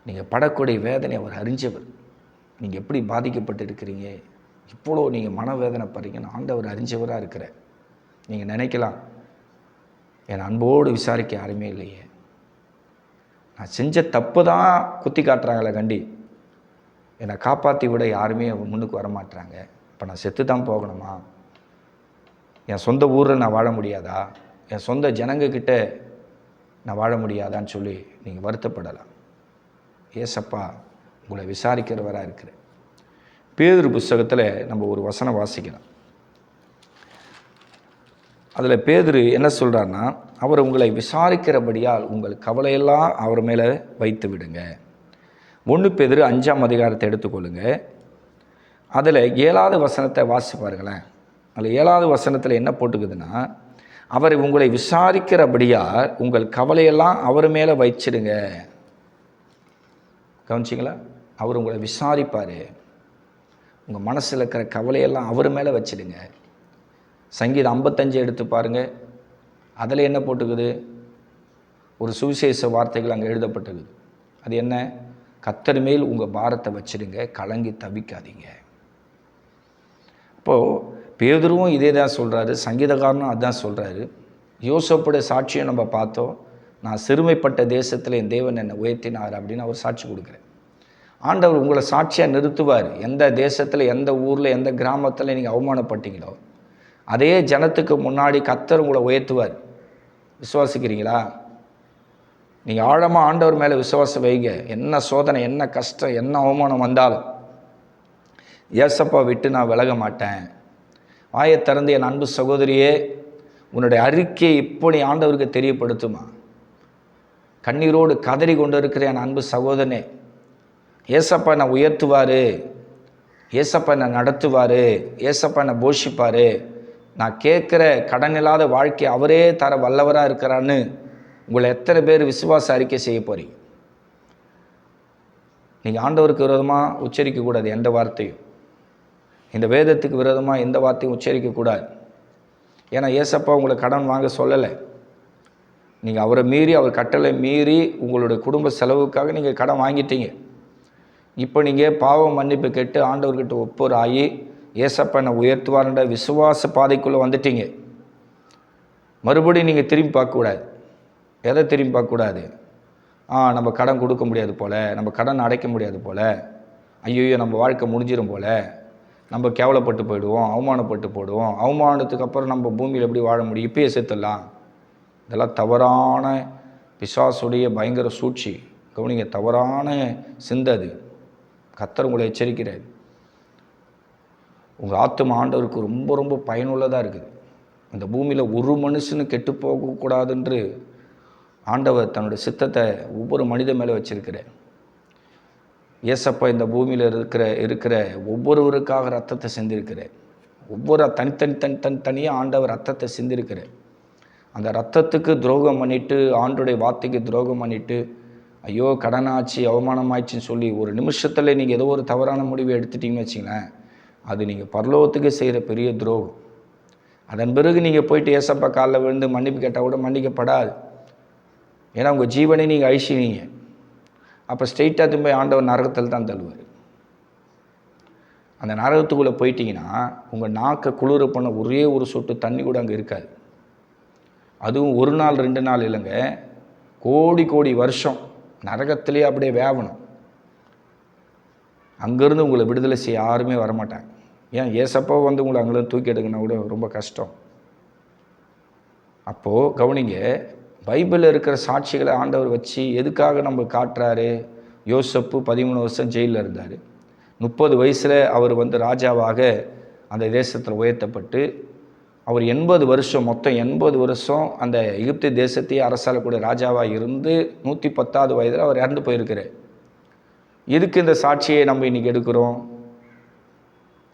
நீங்கள் படக்கூடிய வேதனை அவர் அறிஞ்சவர். நீங்கள் எப்படி பாதிக்கப்பட்டு இருக்கிறீங்க, இவ்வளோ நீங்கள் மனவேதனை படுறீங்கன்னு ஆண்டவர் அறிஞ்சவராக இருக்கிற. நீங்கள் நினைக்கலாம், என் அன்போடு விசாரிக்க யாருமே இல்லையே, நான் செஞ்ச தப்பு தான் குத்தி காட்டுறாங்களே கண்டி, என்னை காப்பாற்றி விட யாருமே முன்னுக்கு வரமாட்டுறாங்க, இப்போ நான் செத்து தான் போகணுமா, என் சொந்த ஊரில் நான் வாழ முடியாதா, என் சொந்த ஜனங்கக்கிட்ட நான் வாழ முடியாதான்னு சொல்லி நீங்கள் வருத்தப்படலாம். ஏசப்பா உங்களை விசாரிக்கிறவராக இருக்கிற. பேதுரு புஸ்தகத்தில் நம்ம ஒரு வசனம் வாசிக்கலாம். அதில் பேதுரு என்ன சொல்கிறாருன்னா, அவர் உங்களை விசாரிக்கிறபடியால் உங்கள் கவலையெல்லாம் அவர் மேலே வைத்து விடுங்க. 1 பேதுரு 5ஆம் அதிகாரத்தை எடுத்துக்கொள்ளுங்க. அதில் 7வது வசனத்தை வாசி பாருங்களேன். அதில் 7வது வசனத்தில் என்ன போட்டுக்குதுன்னா, அவர் உங்களை விசாரிக்கிறபடியால் உங்கள் கவலையெல்லாம் அவர் மேலே வச்சிடுங்க. கவனிச்சிங்களா? அவர் உங்களை விசாரிப்பார். உங்கள் மனசில் இருக்கிற கவலையெல்லாம் அவர் மேலே வச்சிடுங்க. சங்கீதம் 55 எடுத்து பாருங்கள். அதில் என்ன போட்டுக்குது? ஒரு சுவிசேஷ வார்த்தைகள் அங்கே எழுதப்பட்டது. அது என்ன? கர்த்தர் மேல் உங்கள் பாரத்தை வச்சிடுங்க, கலங்கி தவிக்காதீங்க. அப்போது பேதுருவும் இதே தான் சொல்கிறாரு, சங்கீதக்காரனும் அதுதான் சொல்கிறாரு. யோசேப்புடைய சாட்சியை நம்ம பார்த்தோம். நான் சிறுமைப்பட்ட தேசத்தில் என் தேவன் என்னை உயர்த்தினார் அப்படின்னு அவர் சாட்சி கொடுக்குறேன். ஆண்டவர் உங்களை சாட்சியாக நிறுத்துவார். எந்த தேசத்தில், எந்த ஊரில், எந்த கிராமத்தில் நீங்கள் அவமானப்பட்டீங்களோ அதே ஜனத்துக்கு முன்னாடி கர்த்தர் உங்களை உயர்த்துவார். விசுவாசிக்கிறீங்களா? நீங்கள் ஆழமாக ஆண்டவர் மேலே விசுவாசம் வைங்க. என்ன சோதனை, என்ன கஷ்டம், என்ன அவமானம் வந்தாலும் ஏசப்பா விட்டு நான் விலக மாட்டேன். வாயை திறந்து என் அன்பு சகோதரியே, உன்னுடைய அறிக்கையை இப்போ நீ ஆண்டவருக்கு தெரியப்படுத்துமா. கண்ணீரோடு கதறி கொண்டு இருக்கிற என் அன்பு சகோதரனே, ஏசப்பா என்னை உயர்த்துவார், ஏசப்பா என்னை நடத்துவார், ஏசப்பா என்னை போஷிப்பார், நான் கேட்குற கடன் இல்லாத வாழ்க்கை அவரே தர வல்லவராக இருக்கிறான்னு உங்களை எத்தனை பேர் விசுவாச அறிக்கை செய்ய போகிறீங்க? நீங்கள் ஆண்டவருக்கு விரோதமாக உச்சரிக்கக்கூடாது எந்த வார்த்தையும். இந்த வேதத்துக்கு விரோதமாக எந்த வார்த்தையும் உச்சரிக்கக்கூடாது. ஏன்னா ஏசப்பா உங்களை கடன் வாங்க சொல்லலை. நீங்கள் அவரை மீறி, அவர் கட்டளை மீறி உங்களுடைய குடும்ப செலவுக்காக நீங்கள் கடன் வாங்கிட்டீங்க. இப்போ நீங்கள் பாவம் மன்னிப்பு கேட்டு ஆண்டவர்கிட்ட ஒப்புர் ஆகி ஏசப்பா என்னை உயர்த்துவார்ன்ற விசுவாச பாதைக்குள்ளே வந்துட்டீங்க. மறுபடியும் நீங்கள் திரும்பி பார்க்கக்கூடாது. எதை திரும்பி பார்க்கக்கூடாது? நம்ம கடன் கொடுக்க முடியாது போல், நம்ம கடன் அடைக்க முடியாது போல், ஐயோ நம்ம வாழ்க்கை முடிஞ்சிடும் போல், நம்ம கேவலப்பட்டு போயிடுவோம், அவமானப்பட்டு போயிடுவோம், அவமானத்துக்கு அப்புறம் நம்ம பூமியில் எப்படி வாழ முடியும், இப்பயே செத்துடலாம். இதெல்லாம் தவறான பிசாசுடைய பயங்கர சூழ்ச்சி. கவனிங்க, தவறான சிந்தது. கர்த்தர் உங்களை எச்சரிக்கிறார். உங்கள் ஆத்தும ஆண்டவருக்கு ரொம்ப ரொம்ப பயனுள்ளதாக இருக்குது. இந்த பூமியில் ஒரு மனுஷனு கெட்டு போகக்கூடாதுன்று ஆண்டவர் தன்னுடைய சித்தத்தை ஒவ்வொரு மனித மேலே வச்சிருக்கிறார். ஏசப்பா இந்த பூமியில் இருக்கிற ஒவ்வொருவருக்காக ரத்தத்தை சிந்திருக்கிறார். ஒவ்வொரு தனித்தனியாக ஆண்டவர் ரத்தத்தை சிந்திருக்கிறார். அந்த ரத்தத்துக்கு துரோகம் பண்ணிவிட்டு, ஆண்டுடைய வார்த்தைக்கு துரோகம் பண்ணிவிட்டு, ஐயோ கடனாச்சு அவமானமாயிடுச்சின்னு சொல்லி ஒரு நிமிஷத்தில் நீங்கள் ஏதோ ஒரு தவறான முடிவை எடுத்துட்டிங்கன்னு வச்சிங்களேன், அது நீங்கள் பரலோகத்துக்கு செய்கிற பெரிய துரோகம். அதன் பிறகு நீங்கள் போயிட்டு ஏசப்பா காலில் விழுந்து மன்னிப்பு கேட்டால் கூட மன்னிக்கப்படாது. ஏன்னா உங்கள் ஜீவனை நீங்கள் அழிச்சினீங்க. அப்போ ஸ்ட்ரெயிட்டாக திரும்ப ஆண்டவர் நரகத்தில் தான் தள்ளுவார். அந்த நரகத்துக்குள்ளே போயிட்டீங்கன்னா உங்கள் நாக்கை குளிர பண்ண ஒரே ஒரு சொட்டு தண்ணி கூட அங்கே இருக்காது. அதுவும் ஒரு நாள் 2 நாள் இல்லைங்க, கோடி கோடி வருஷம் நரகத்திலே அப்படியே வேவணும். அங்கேருந்து உங்களை விடுதலை செய்ய யாருமே வரமாட்டாங்க. ஏன் ஏசப்பா வந்து உங்களை அங்கேருந்து தூக்கி எடுக்கணும்னா கூட ரொம்ப கஷ்டம். அப்போது கவனிங்க, பைபிளில் இருக்கிற சாட்சிகளை ஆண்டவர் வச்சு எதுக்காக நம்ம காட்டுறாரு? யோசப்பு 13 வருஷம் ஜெயிலில் இருந்தார். 30 வயசில் அவர் வந்து ராஜாவாக அந்த தேசத்தில் உயர்த்தப்பட்டு அவர் 80 வருஷம், மொத்தம் 80 வருஷம் அந்த எகிப்து தேசத்தையே அரசாளக்கூடிய ராஜாவாக இருந்து 110வது வயதில் அவர் இறந்து போயிருக்கிறார். எதுக்கு இந்த சாட்சியை நம்ம இன்றைக்கி எடுக்கிறோம்?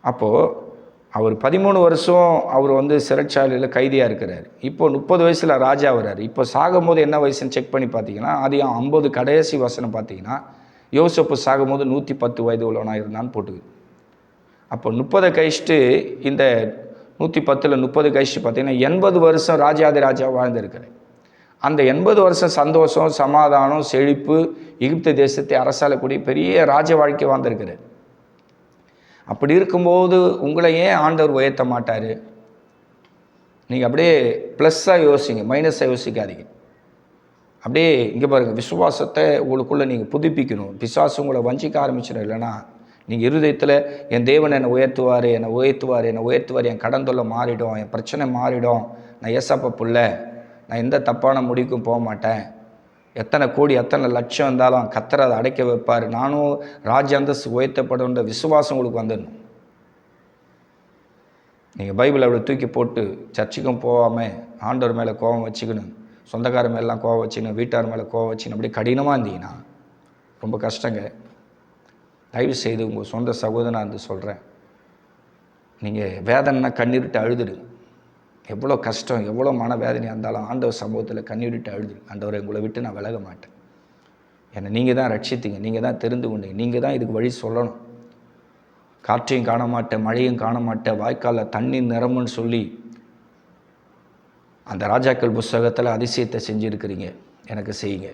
அப்போது அவர் 13 வருஷம் அவர் வந்து சிறைச்சாலையில் கைதியாக இருக்கிறார். இப்போது 30 வயசில் ராஜா வர்றார். இப்போ சாகும்போது என்ன வயசுன்னு செக் பண்ணி பார்த்தீங்கன்னா, அதையும் 50 கடைசி வசனம் பார்த்தீங்கன்னா, யோசப்பு சாகும்போது 110 வயது உள்ளவனாக இருந்தான்னு போட்டுது. அப்போ 30 கழிச்சிட்டு இந்த 110ல் 30 கழிச்சு பார்த்தீங்கன்னா 80 வருஷம் ராஜாதி ராஜா வாழ்ந்திருக்கிறேன். அந்த 80 வருஷம் சந்தோஷம், சமாதானம், செழிப்பு, எகிப்து தேசத்தை அரசாளக்கூடிய பெரிய ராஜ வாழ்க்கை வாழ்ந்திருக்கிறார். அப்படி இருக்கும்போது உங்களை ஏன் ஆண்டவர் உயர்த்த மாட்டார்? நீங்கள் அப்படியே ப்ளஸ்ஸாக யோசிங்க, மைனஸாக யோசிக்காதீங்க. அப்படியே இங்கே பாருங்கள், விசுவாசத்தை உங்களுக்குள்ளே நீங்கள் புதுப்பிக்கணும். பிசாசு உங்களை வஞ்சிக்க ஆரம்பிச்சிடும். இல்லைன்னா நீங்கள் இருதயத்தில் என் தேவன் என்னை உயர்த்துவார், என்னை உயர்த்துவார், என்னை உயர்த்துவார், என் கடன் தொல்லை மாறிடும், என் பிரச்சனை மாறிடும், நான் ஏசப்பா புள்ள, நான் எந்த தப்பான முடிவுக்கும் போக மாட்டேன், எத்தனை கோடி எத்தனை லட்சம் இருந்தாலும் கர்த்தர் அதை அடைக்க வைப்பார், நானும் ராஜ்ய அந்தஸ்து உயர்த்தப்படுன்ற விசுவாசம் உங்களுக்கு வந்துடணும். நீங்கள் பைபிள் அப்படி தூக்கி போட்டு சர்ச்சுக்கும் போகாமல் ஆண்டவர் மேலே கோபம் வச்சுக்கணும், சொந்தக்கார மேலாம் கோவம் வச்சுக்கணும், வீட்டார் மேலே கோவம் வச்சுக்கணும், அப்படி கடினமாக இருந்தீங்கன்னா ரொம்ப கஷ்டங்க. தயவு செய்து உங்கள் சொந்த சகோதரனாக இருந்து சொல்கிறேன், நீங்கள் வேதனைனா கண்ணீரிட்டு அழுதுடுங்க. எவ்வளோ கஷ்டம், எவ்வளோ மன வேதனையாக இருந்தாலும் ஆண்டவர் சமூகத்தில் கண்ணீரிட்டு அழுதுடுங்க. ஆண்டவரை உங்களை விட்டு நான் விலக மாட்டேன், என்னை நீங்கள் தான் ரட்சித்தீங்க, நீங்கள் தான் தெரிந்து கொண்டீங்க, நீங்கள் தான் இதுக்கு வழி சொல்லணும். காற்றையும் காண மாட்டேன், மழையும் காண மாட்டேன், வாய்க்காலில் தண்ணி நிரம்புன்னு சொல்லி அந்த ராஜாக்கள் புஸ்தகத்தில் அதிசயத்தை செஞ்சுருக்கிறீங்க, எனக்கு செய்யுங்க.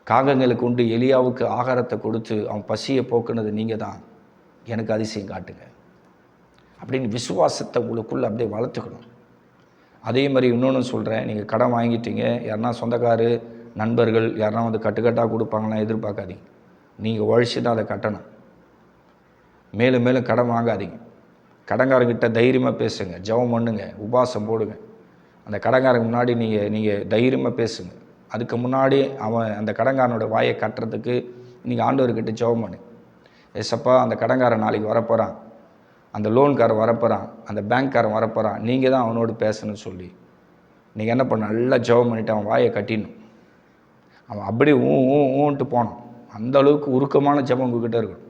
காகங்களுக்கு உண்டு எலியாவுக்கு ஆகாரத்தை கொடுத்து அவன் பசியை போக்குனது நீங்கள் தான், எனக்கு அதிசயம் காட்டுங்க அப்படின்னு விசுவாசத்தை உங்களுக்குள்ளே அப்படியே வளர்த்துக்கணும். அதே மாதிரி இன்னொன்று சொல்கிறேன், நீங்கள் கடன் வாங்கிட்டீங்க, யாருன்னா சொந்தக்காரு நண்பர்கள் யாருன்னா வந்து கட்டுக்கட்டாக கொடுப்பாங்கலாம் எதிர்பார்க்காதீங்க. நீங்கள் உழைச்சி தான் அதை கட்டணும். மேலும் மேலும் கடன் வாங்காதீங்க. கடன்காரங்கிட்ட தைரியமாக பேசுங்க, ஜெபம் பண்ணுங்க, உபவாசம் போடுங்க. அந்த கடன்காரங்க முன்னாடி நீங்கள் தைரியமாக பேசுங்க. அதுக்கு முன்னாடி அவன் அந்த கடன்காரனோட வாயை கட்டுறதுக்கு நீங்கள் ஆண்டவர்கிட்ட ஜெபம் பண்ணு. ஏசப்பா, அந்த கடன்காரன் நாளைக்கு வரப்போகிறான், அந்த லோன்காரன் வரப்போகிறான், அந்த பேங்க்காரன் வரப்போகிறான், நீங்கள் தான் அவனோடு பேசணும்னு சொல்லி நீங்கள் என்ன பண்ண, நல்லா ஜெபம் பண்ணிவிட்டு அவன் வாயை கட்டிடணும். அவன் அப்படி ஊன்ட்டு போனான். அந்த அளவுக்கு உருக்கமான ஜெபம் உங்ககிட்ட இருக்கணும்.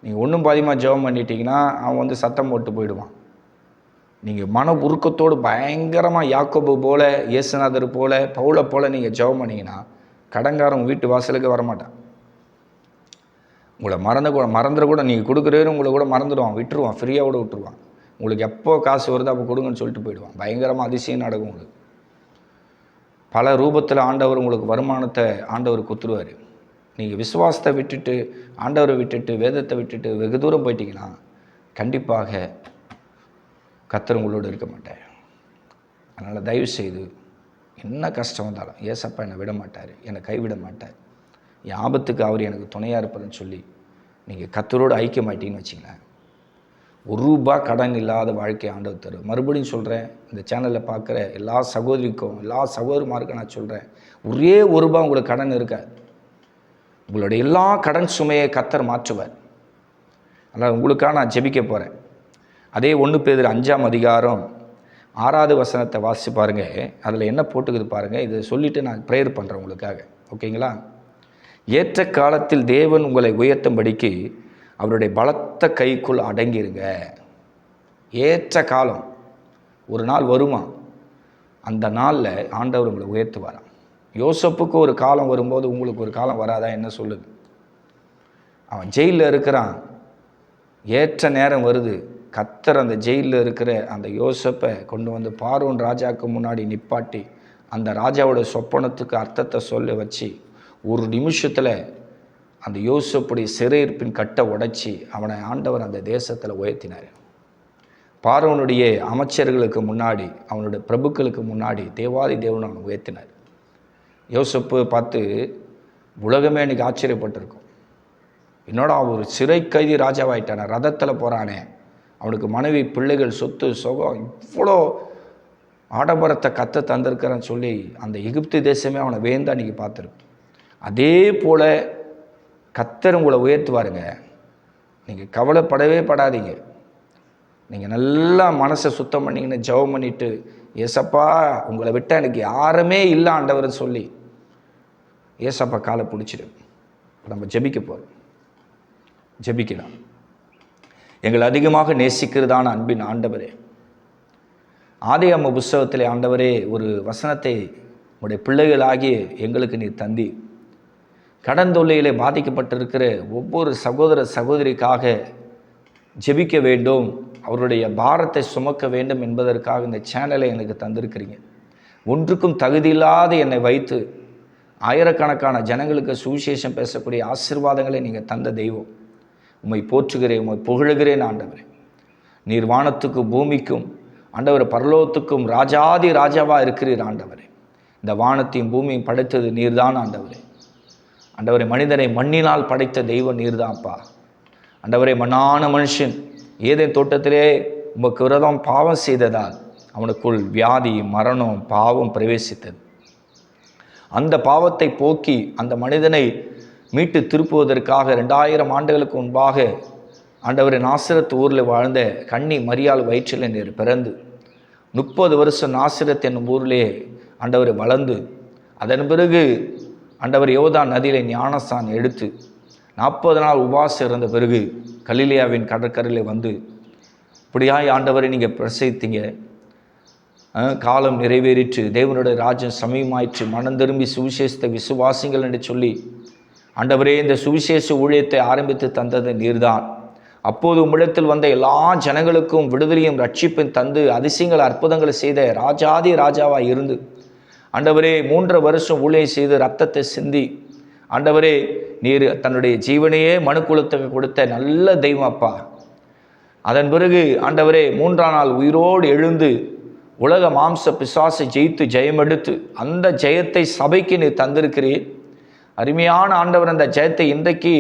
நீங்கள் ஒன்றும் பாதியமாக ஜெபம் பண்ணிட்டீங்கன்னா அவன் வந்து சத்தம் போட்டு போயிடுவான். நீங்கள் மன உருக்கத்தோடு பயங்கரமாக யாக்கோபு போல், இயேசுநாதர் போல், பவுலை போல் நீங்கள் ஜெபம் பண்ணிங்கன்னா கடன்காரன் வீட்டு வாசலுக்கு வரமாட்டான். உங்களை மறந்துட கூட நீங்கள் கொடுக்குறேன்னு உங்களை கூட மறந்துடுவான், விட்டுருவான், ஃப்ரீயாக கூட விட்டுருவான். உங்களுக்கு எப்போ காசு வருது அப்போ கொடுங்கன்னு சொல்லிட்டு போயிடுவான். பயங்கரமாக அதிசயம் நடக்கும். உங்களுக்கு பல ரூபத்தில் ஆண்டவர் உங்களுக்கு வருமானத்தை ஆண்டவர் கொடுத்துருவார். நீங்கள் விசுவாசத்தை விட்டுட்டு, ஆண்டவரை விட்டுட்டு, வேதத்தை விட்டுட்டு வெகு தூரம் போயிட்டீங்கன்னா கண்டிப்பாக கர்த்தர் உங்களோடு இருக்க மாட்டார். அதனால் தயவு செய்து என்ன கஷ்டம் வந்தாலும் ஏசப்பா என்னை விட மாட்டார், என்னை கைவிட மாட்டார், என் ஆபத்துக்கு அவர் எனக்கு துணையாக இருப்பதுன்னு சொல்லி நீங்கள் கர்த்தரோடு ஐக்கியமாயிட்டீங்கன்னு வச்சிங்களேன், ₹1 கடன் இல்லாத வாழ்க்கை ஆண்டவர் தரும். மறுபடியும் சொல்கிறேன், இந்த சேனலில் பார்க்குற எல்லா சகோதரிக்கும் எல்லா சகோதரிமாருக்கும் நான் சொல்கிறேன், ஒரே ₹1 உங்களுக்கு கடன் இருக்காது. உங்களுடைய எல்லா கடன் சுமையை கர்த்தர் மாற்றுவார். அதனால் உங்களுக்காக நான் ஜெபிக்க போகிறேன். அதே 1 பேதுரு 5ஆம் அதிகாரம் 6வது வசனத்தை வாசித்து பாருங்கள். அதில் என்ன போட்டுக்குது பாருங்கள். இதை சொல்லிவிட்டு நான் ப்ரேயர் பண்ணுறேன் உங்களுக்காக, ஓகேங்களா? ஏற்ற காலத்தில் தேவன் உங்களை உயர்த்தும்படிக்கு அவருடைய பலத்த கைக்குள் அடங்கிருங்க. ஏற்ற காலம் ஒரு நாள் வருமா, அந்த நாளில் ஆண்டவர் உங்களை உயர்த்துவாராம். யோசப்புக்கு ஒரு காலம் வரும்போது உங்களுக்கு ஒரு காலம் வராதா? என்ன சொல்லுது? அவன் ஜெயிலில் இருக்கிறான், ஏற்ற நேரம் வருது. கர்த்தர் அந்த ஜெயிலில் இருக்கிற அந்த யோசப்பை கொண்டு வந்து பார்வோன் ராஜாவுக்கு முன்னாடி நிப்பாட்டி அந்த ராஜாவோட சொப்பனத்துக்கு அர்த்தத்தை சொல்ல வச்சு ஒரு நிமிஷத்தில் அந்த யோசப்புடைய சிறையிருப்பின் கட்டை உடைச்சி அவனை ஆண்டவர் அந்த தேசத்தில் உயர்த்தினார். பார்வோனுடைய அமைச்சர்களுக்கு முன்னாடி, அவனுடைய பிரபுக்களுக்கு முன்னாடி தேவாதி தேவன் அவனை உயர்த்தினார். யோசப்பு பார்த்து உலகமே இன்றைக்கி ஆச்சரியப்பட்டிருக்கும். என்னோட ஒரு சிறை கைதி ராஜாவாயிட்டானே, ரதத்தில் போகிறானே, அவனுக்கு மனைவி, பிள்ளைகள், சொத்து, சுகம், இவ்வளோ ஆடம்பரத்தை கத்த தந்திருக்கிறேன்னு சொல்லி அந்த எகிப்து தேசமே அவனை வேந்தா அன்றைக்கி பார்த்துருக்கு. அதே போல் கர்த்தர் உங்களை உயர்த்துவாருங்க. நீங்கள் கவலைப்படவே படாதீங்க. நீங்கள் நல்லா மனசை சுத்தம் பண்ணிங்கன்னு ஜெபம் பண்ணிவிட்டு, ஏசப்பா உங்களை விட்டால் எனக்கு யாருமே இல்லை ஆண்டவர்னு சொல்லி ஏசப்பா காலை பிடிச்சிடு. நம்ம ஜெபிக்க போகிறோம். ஜெபிக்கலாம். எங்களை அதிகமாக நேசிக்கிறதான அன்பின் ஆண்டவரே, ஆதியாகம புஸ்தகத்திலே ஆண்டவரே ஒரு வசனத்தை உடைய பிள்ளைகளாகிய எங்களுக்கு நீர் தந்தி, கடன் தொல்லையிலே பாதிக்கப்பட்டிருக்கிற ஒவ்வொரு சகோதர சகோதரிக்காக ஜெபிக்க வேண்டும், அவருடைய பாரத்தை சுமக்க வேண்டும் என்பதற்காக இந்த சேனலை எனக்கு தந்திருக்கிறீங்க. ஒன்றுக்கும் தகுதியில்லாத என்னை வைத்து ஆயிரக்கணக்கான ஜனங்களுக்கு சுவிசேஷம் பேசக்கூடிய ஆசீர்வாதங்களை நீங்கள் தந்த தெய்வம். உம்மை போற்றுகிறேன், உம்மை புகழுகிறேன் ஆண்டவரே. நீர் வானத்துக்கும் பூமிக்கும் ஆண்டவர் பரலோகத்துக்கும் ராஜாதி ராஜாவாக இருக்கிறீர் ஆண்டவரே. இந்த வானத்தையும் பூமியும் படைத்தது நீர்தான் ஆண்டவரே. ஆண்டவரே, மனிதனை மண்ணினால் படைத்த தெய்வம் நீர்தான்ப்பா ஆண்டவரே. மண்ணான மனுஷன் ஏதேன் தோட்டத்திலே உமக்கு விரோதம் பாவம் செய்ததால் அவனுக்குள் வியாதி, மரணம், பாவம் பிரவேசித்தது. அந்த பாவத்தை போக்கி அந்த மனிதனை மீட்டு திருப்புவதற்காக 2000 ஆண்டுகளுக்கு முன்பாக ஆண்டவரை நாசரத் ஊரில் வாழ்ந்த கன்னி மரியாள் வயிற்றில் நீர் பிறந்து 30 வருஷம் நாசரத் என்னும் ஊரிலே ஆண்டவரை வளர்ந்து, அதன் பிறகு ஆண்டவர் யோர்தான் நதியிலே ஞானஸ்தானம் எடுத்து 40 நாள் உபவாசம் இருந்த பிறகு கலிலேயாவின் கடற்கரையில் வந்து இப்படியாய் ஆண்டவரை நீங்கள் பிரசவித்தீங்க. காலம் நிறைவேறிற்று, தேவனுடைய ராஜ்யம் சமயமாயிற்று, மனம் திரும்பி சுவிசேஷத்தை விசுவாசிங்கள் என்று சொல்லி ஆண்டவரே இந்த சுவிசேஷ ஊழியத்தை ஆரம்பித்து தந்தது நீர்தான். அப்போது உம்மிடத்தில் வந்த எல்லா ஜனங்களுக்கும் விடுதலையும் ரட்சிப்பையும் தந்து அதிசயங்கள் அற்புதங்களை செய்த ராஜாதி ராஜாவாக இருந்து ஆண்டவரே 3 வருஷம் ஊழியம் செய்து ரத்தத்தை சிந்தி ஆண்டவரே நீர் தன்னுடைய ஜீவனையே மனுக்குலத்துக்கு கொடுத்த நல்ல தெய்வம் அப்பா. அதன் பிறகு ஆண்டவரே 3ஆம் நாள் உயிரோடு எழுந்து உலக மாம்ச பிசாசை ஜெயித்து ஜெயமெடுத்து அந்த ஜெயத்தை சபைக்கு நீர் தந்திருக்கிறீர். அருமையான ஆண்டவர், அந்த ஜெயத்தை இன்றைக்கு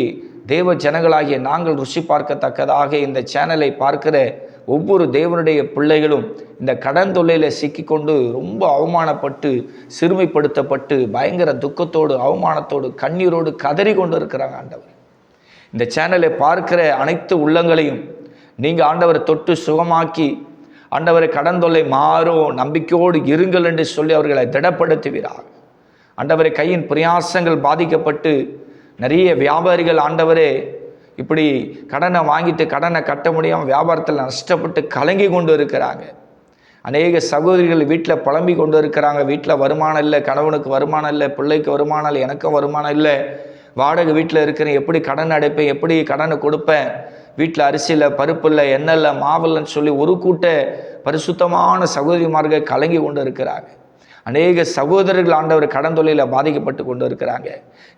தேவ ஜனங்களாகிய நாங்கள் ருசி பார்க்கத்தக்கதாக இந்த சேனலை பார்க்கிற ஒவ்வொரு தேவனுடைய பிள்ளைகளும் இந்த கடன் தொல்லையில் சிக்கிக்கொண்டு ரொம்ப அவமானப்பட்டு சிறுமைப்படுத்தப்பட்டு பயங்கர துக்கத்தோடு அவமானத்தோடு கண்ணீரோடு கதறி கொண்டு இருக்கிறாங்க. ஆண்டவர், இந்த சேனலை பார்க்கிற அனைத்து உள்ளங்களையும் நீங்கள் ஆண்டவரை தொட்டு சுகமாக்கி ஆண்டவரை கடன் தொல்லை மாறும் நம்பிக்கையோடு இருங்கள் என்று சொல்லி அவர்களை திடப்படுத்துவீராக. ஆண்டவரை கையின் பிரயாசங்கள் பாதிக்கப்பட்டு நிறைய வியாபாரிகள் ஆண்டவரே இப்படி கடனை வாங்கிட்டு கடனை கட்ட முடியாமல் வியாபாரத்தில் நஷ்டப்பட்டு கலங்கி கொண்டு இருக்கிறாங்க. அநேக சகோதரிகள் வீட்டில் புலம்பி கொண்டு இருக்கிறாங்க. வீட்டில் வருமானம் இல்லை, கணவனுக்கு வருமானம் இல்லை, பிள்ளைக்கு வருமானம் இல்லை, எனக்கும் வருமானம் இல்லை, வாடகை வீட்டில் இருக்கிறேன், எப்படி கடன் அடைப்பேன், எப்படி கடனை கொடுப்பேன், வீட்டில் அரிசி இல்லை, பருப்பு இல்லை, எண்ணெய் இல்லை, மாவில்லைன்னு சொல்லி ஒரு கூட்ட பரிசுத்தமான சகோதரிமார்கள் கலங்கி கொண்டு இருக்கிறாங்க. அநேக சகோதரர்கள் ஆண்டவர் கடன் தொல்லையில் பாதிக்கப்பட்டு கொண்டு இருக்கிறாங்க.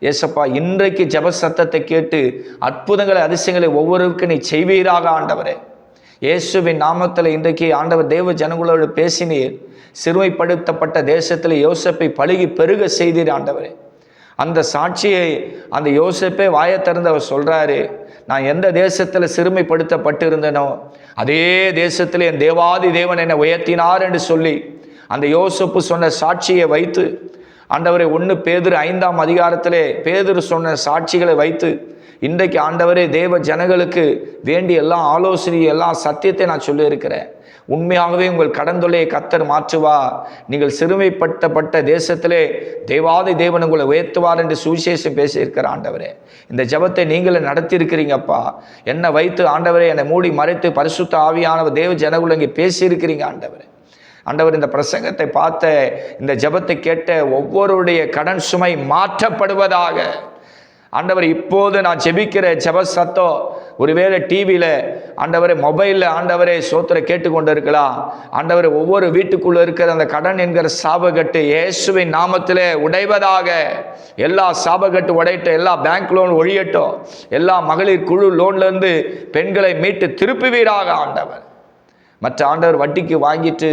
ஏசப்பா, இன்றைக்கு ஜெப சத்தத்தை கேட்டு அற்புதங்களை அதிசயங்களை ஒவ்வொருவருக்கும் நீ செய்வீராக ஆண்டவரே. இயேசுவின் நாமத்தில் இன்றைக்கு ஆண்டவர் தேவ ஜனங்களோடு பேசினீர். சிறுமைப்படுத்தப்பட்ட தேசத்தில் யோசேப்பை பழுகி பெருக செய்தீர் ஆண்டவரே. அந்த சாட்சியை அந்த யோசேப்பே வாயை திறந்து அவர் சொல்கிறாரு, நான் எந்த தேசத்தில் சிறுமைப்படுத்தப்பட்டு இருந்தனோ அதே தேசத்தில் என் தேவாதி தேவன் என்னை உயர்த்தினார் என்று சொல்லி அந்த யோசேப்பு சொன்ன சாட்சியை வைத்து ஆண்டவரை 1 பேதுரு 5ஆம் அதிகாரத்திலே பேதுரு சொன்ன சாட்சிகளை வைத்து இன்றைக்கு ஆண்டவரே தேவ ஜனங்களுக்கு வேண்டிய எல்லா ஆலோசனையும் எல்லா சத்தியத்தை நான் சொல்லியிருக்கிறேன். உண்மையாகவே உங்கள் கடன் தொல்லையை கர்த்தர் மாற்றுவா. நீங்கள் சிறுமைப்பட்ட தேசத்திலே தேவாதி தேவன் உங்களை உயர்த்துவார் என்று சுவிசேஷம் பேசியிருக்கிற ஆண்டவரே, இந்த ஜெபத்தை நீங்களே நடத்தியிருக்கிறீங்கப்பா. என்னை வைத்து ஆண்டவரே என்னை மூடி மறைத்து பரிசுத்த ஆவியானவர் தேவ ஜனங்களை இங்கே பேசியிருக்கிறீங்க ஆண்டவரே. ஆண்டவர், இந்த பிரசங்கத்தை பார்த்த இந்த ஜெபத்தை கேட்ட ஒவ்வொருடைய கடன் சுமை மாற்றப்படுவதாக. ஆண்டவர், இப்போது நான் ஜெபிக்கிற ஜெப சத்தம் ஒருவேளை டிவியில் ஆண்டவரே மொபைலில் ஆண்டவரே சோத்திர கேட்டுக்கொண்டு இருக்கலாம். ஆண்டவரே, ஒவ்வொரு வீட்டுக்குள்ளே இருக்கிற அந்த கடன் என்கிற சாபக்கட்டு இயேசுவின் நாமத்திலே உடைவதாக. எல்லா சாபக்கட்டு உடையட்டும், எல்லா பேங்க் லோன் ஒழியட்டும், எல்லா மகளிர் குழு லோன்லேருந்து பெண்களை மீட்டு திருப்புவீராக ஆண்டவர். மற்ற ஆண்டவர் வட்டிக்கு வாங்கிட்டு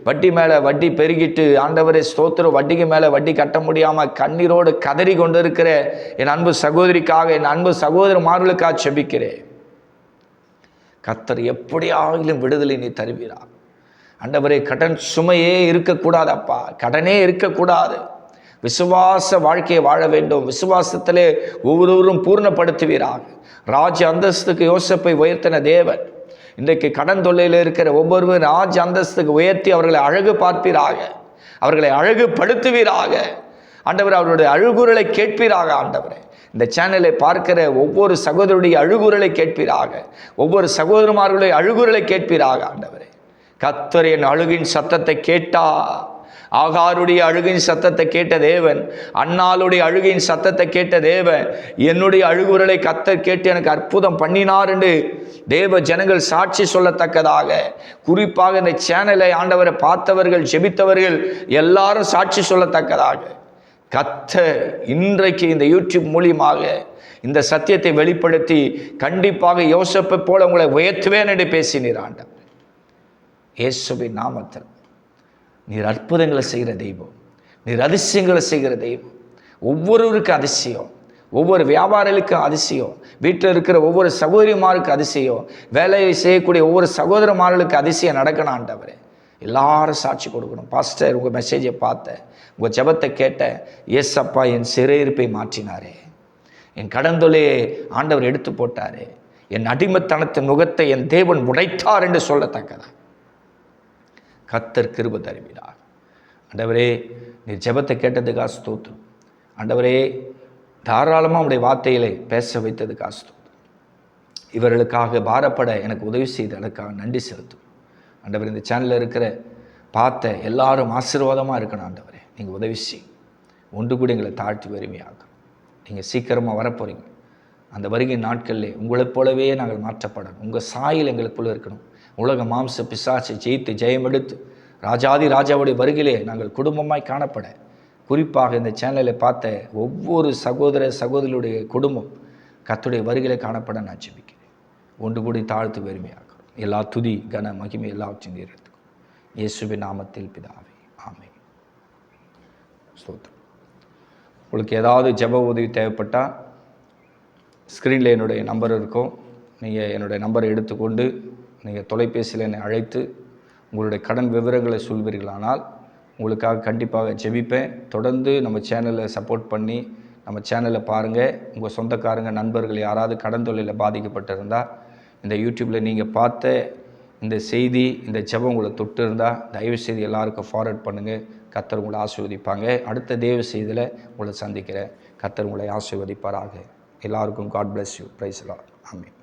வட்டி மேலே வட்டி பெருகிட்டு ஆண்டவரை ஸ்தோத்திரம் வட்டிக்கு மேலே வட்டி கட்ட முடியாமல் கண்ணீரோடு கதறி கொண்டு இருக்கிற என் அன்பு சகோதரிக்காக, என் அன்பு சகோதரமார்களுக்காக செபிக்கிறேன். கர்த்தர் எப்படியாகிலும் விடுதலை நீ தருவீரா ஆண்டவரே. கடன் சுமையே இருக்கக்கூடாது அப்பா, கடனே இருக்கக்கூடாது. விசுவாச வாழ்க்கையை வாழ வேண்டும். விசுவாசத்திலே ஒவ்வொருவரும் பூர்ணப்படுத்துவீராக. ராஜ அந்தஸ்துக்கு யோசேப்பை உயர்த்தின தேவன் இன்றைக்கு கடன் தொல்லையில் இருக்கிற ஒவ்வொருவரும் ராஜ அந்தஸ்துக்கு உயர்த்தி அவர்களை அழகு பார்ப்பீராக, அவர்களை அழகுபடுத்துவீராக ஆண்டவர். அவருடைய அழுகுரலை கேட்பீராக ஆண்டவரே. இந்த சேனலை பார்க்கிற ஒவ்வொரு சகோதரருடைய அழுகுரலை கேட்பீராக, ஒவ்வொரு சகோதரமார்களுடைய அழுகுரலை கேட்பீராக ஆண்டவரே. கர்த்தர் என் அழுகின் சத்தத்தை கேட்டா. ஆகாருடைய அழுகின் சத்தத்தை கேட்ட தேவன், அன்னாளுடைய அழுகின் சத்தத்தை கேட்ட தேவன், என்னுடைய அழுகுரலை கர்த்தர் கேட்டு எனக்கு அற்புதம் பண்ணினார் என்று தேவ ஜனங்கள் சாட்சி சொல்லத்தக்கதாக, குறிப்பாக இந்த சேனலை ஆண்டவரை பார்த்தவர்கள் ஜெபித்தவர்கள் எல்லாரும் சாட்சி சொல்லத்தக்கதாக கர்த்தர் இன்றைக்கு இந்த யூடியூப் மூலியமாக இந்த சத்தியத்தை வெளிப்படுத்தி கண்டிப்பாக யோசேப்பை போல உங்களை உயர்த்துவேன் என்று பேசினீர் ஆண்டவர். இயேசுவின் நாமத்தில் நீர் அற்புதங்களை செய்கிற தெய்வம், நீர் அதிசயங்களை செய்கிற தெய்வம். ஒவ்வொருவருக்கும் அதிசயம், ஒவ்வொரு வியாபாரிகளுக்கும் அதிசயம், வீட்டில் இருக்கிற ஒவ்வொரு சகோதரிமாருக்கு அதிசயம், வேலையை செய்யக்கூடிய ஒவ்வொரு சகோதரமார்களுக்கு அதிசயம் நடக்கணும் ஆண்டவரே. எல்லாரும் சாட்சி கொடுக்கணும். பாஸ்டர், உங்கள் மெசேஜை பார்த்தேன், உங்கள் ஜெபத்தை கேட்டேன், ஏசப்பா என் சிறையிருப்பை மாற்றினாரே, என் கடன் தொல்லையை ஆண்டவர் எடுத்து போட்டாரே, என் அடிமைத்தனத்தின் முகத்தை என் தேவன் உடைத்தார் என்று சொல்லத்தக்கதா கர்த்தர் கிருபை தருவீராக. ஆண்டவரே, நீர் ஜெபத்தை கேட்டதுக்காக ஸ்தோத்திரம் ஆண்டவரே. தாராளமாக உடைய வார்த்தைகளை பேச வைத்ததுக்காக ஸ்தோத்திரம். இவர்களுக்காக பாரப்பட எனக்கு உதவி செய்ததற்காக நன்றி செலுத்தும் ஆண்டவர். இந்த சேனலில் இருக்கிற பார்த்த எல்லாரும் ஆசீர்வாதமாக இருக்கணும் ஆண்டவரே. நீங்கள் உதவி செய்யும். ஒன்று கூட எங்களை தாழ்த்தி வறுமையாகும். நீங்கள் சீக்கிரமாக வரப்போகிறீங்க. அந்த வருகை நாட்களிலே உங்களைப் போலவே நாங்கள் மாற்றப்படணும். உங்கள் சாயல் எங்களுக்குள்ளே இருக்கணும். உலக மாம்ச பிசாசை ஜெயித்து ஜெயமெடுத்து ராஜாதி ராஜாவுடைய வருகையிலே நாங்கள் குடும்பமாய் காணப்பட, குறிப்பாக இந்த சேனலில் பார்த்த ஒவ்வொரு சகோதர சகோதரியுடைய குடும்பம் கர்த்தருடைய வருகையிலே காணப்பட நான் ஜெபிக்கிறேன். ஒன்று கூடி தாழ்த்து வறுமையாகும். எல்லா துதி கன மகிமை எல்லாவற்றையும் எடுத்துக்கும் இயேசுவின் நாமத்தில் பிதாவே, ஆமென். ஸ்தோத்திரம். உங்களுக்கு ஏதாவது ஜெப உதவி தேவைப்பட்டால் ஸ்க்ரீனில் என்னுடைய நம்பர் இருக்கும். நீங்கள் என்னுடைய நம்பரை எடுத்துக்கொண்டு நீங்கள் தொலைபேசியில் என்னை அழைத்து உங்களுடைய கடன் விவரங்களை சொல்வீர்களானால் உங்களுக்காக கண்டிப்பாக ஜெபிப்பேன். தொடர்ந்து நம்ம சேனலை சப்போர்ட் பண்ணி நம்ம சேனலை பாருங்கள். உங்கள் சொந்தக்காரங்க நண்பர்கள் யாராவது கடன் தொழிலில் பாதிக்கப்பட்டிருந்தால் இந்த யூடியூப்பில் நீங்கள் பார்த்த இந்த செய்தி, இந்த ஜெபம் உங்களை தொட்டு இருந்தால் தயவுசெய்து எல்லாருக்கும் ஃபார்வர்ட் பண்ணுங்கள். கர்த்தர் உங்களை ஆசீர்வதிப்பாங்க. அடுத்த தேவ செய்தியில் உங்களை சந்திக்கிறேன். கர்த்தர் உங்களை ஆசீர்வதிப்பாராக. எல்லாருக்கும் God bless you. Praise the Lord. Amen.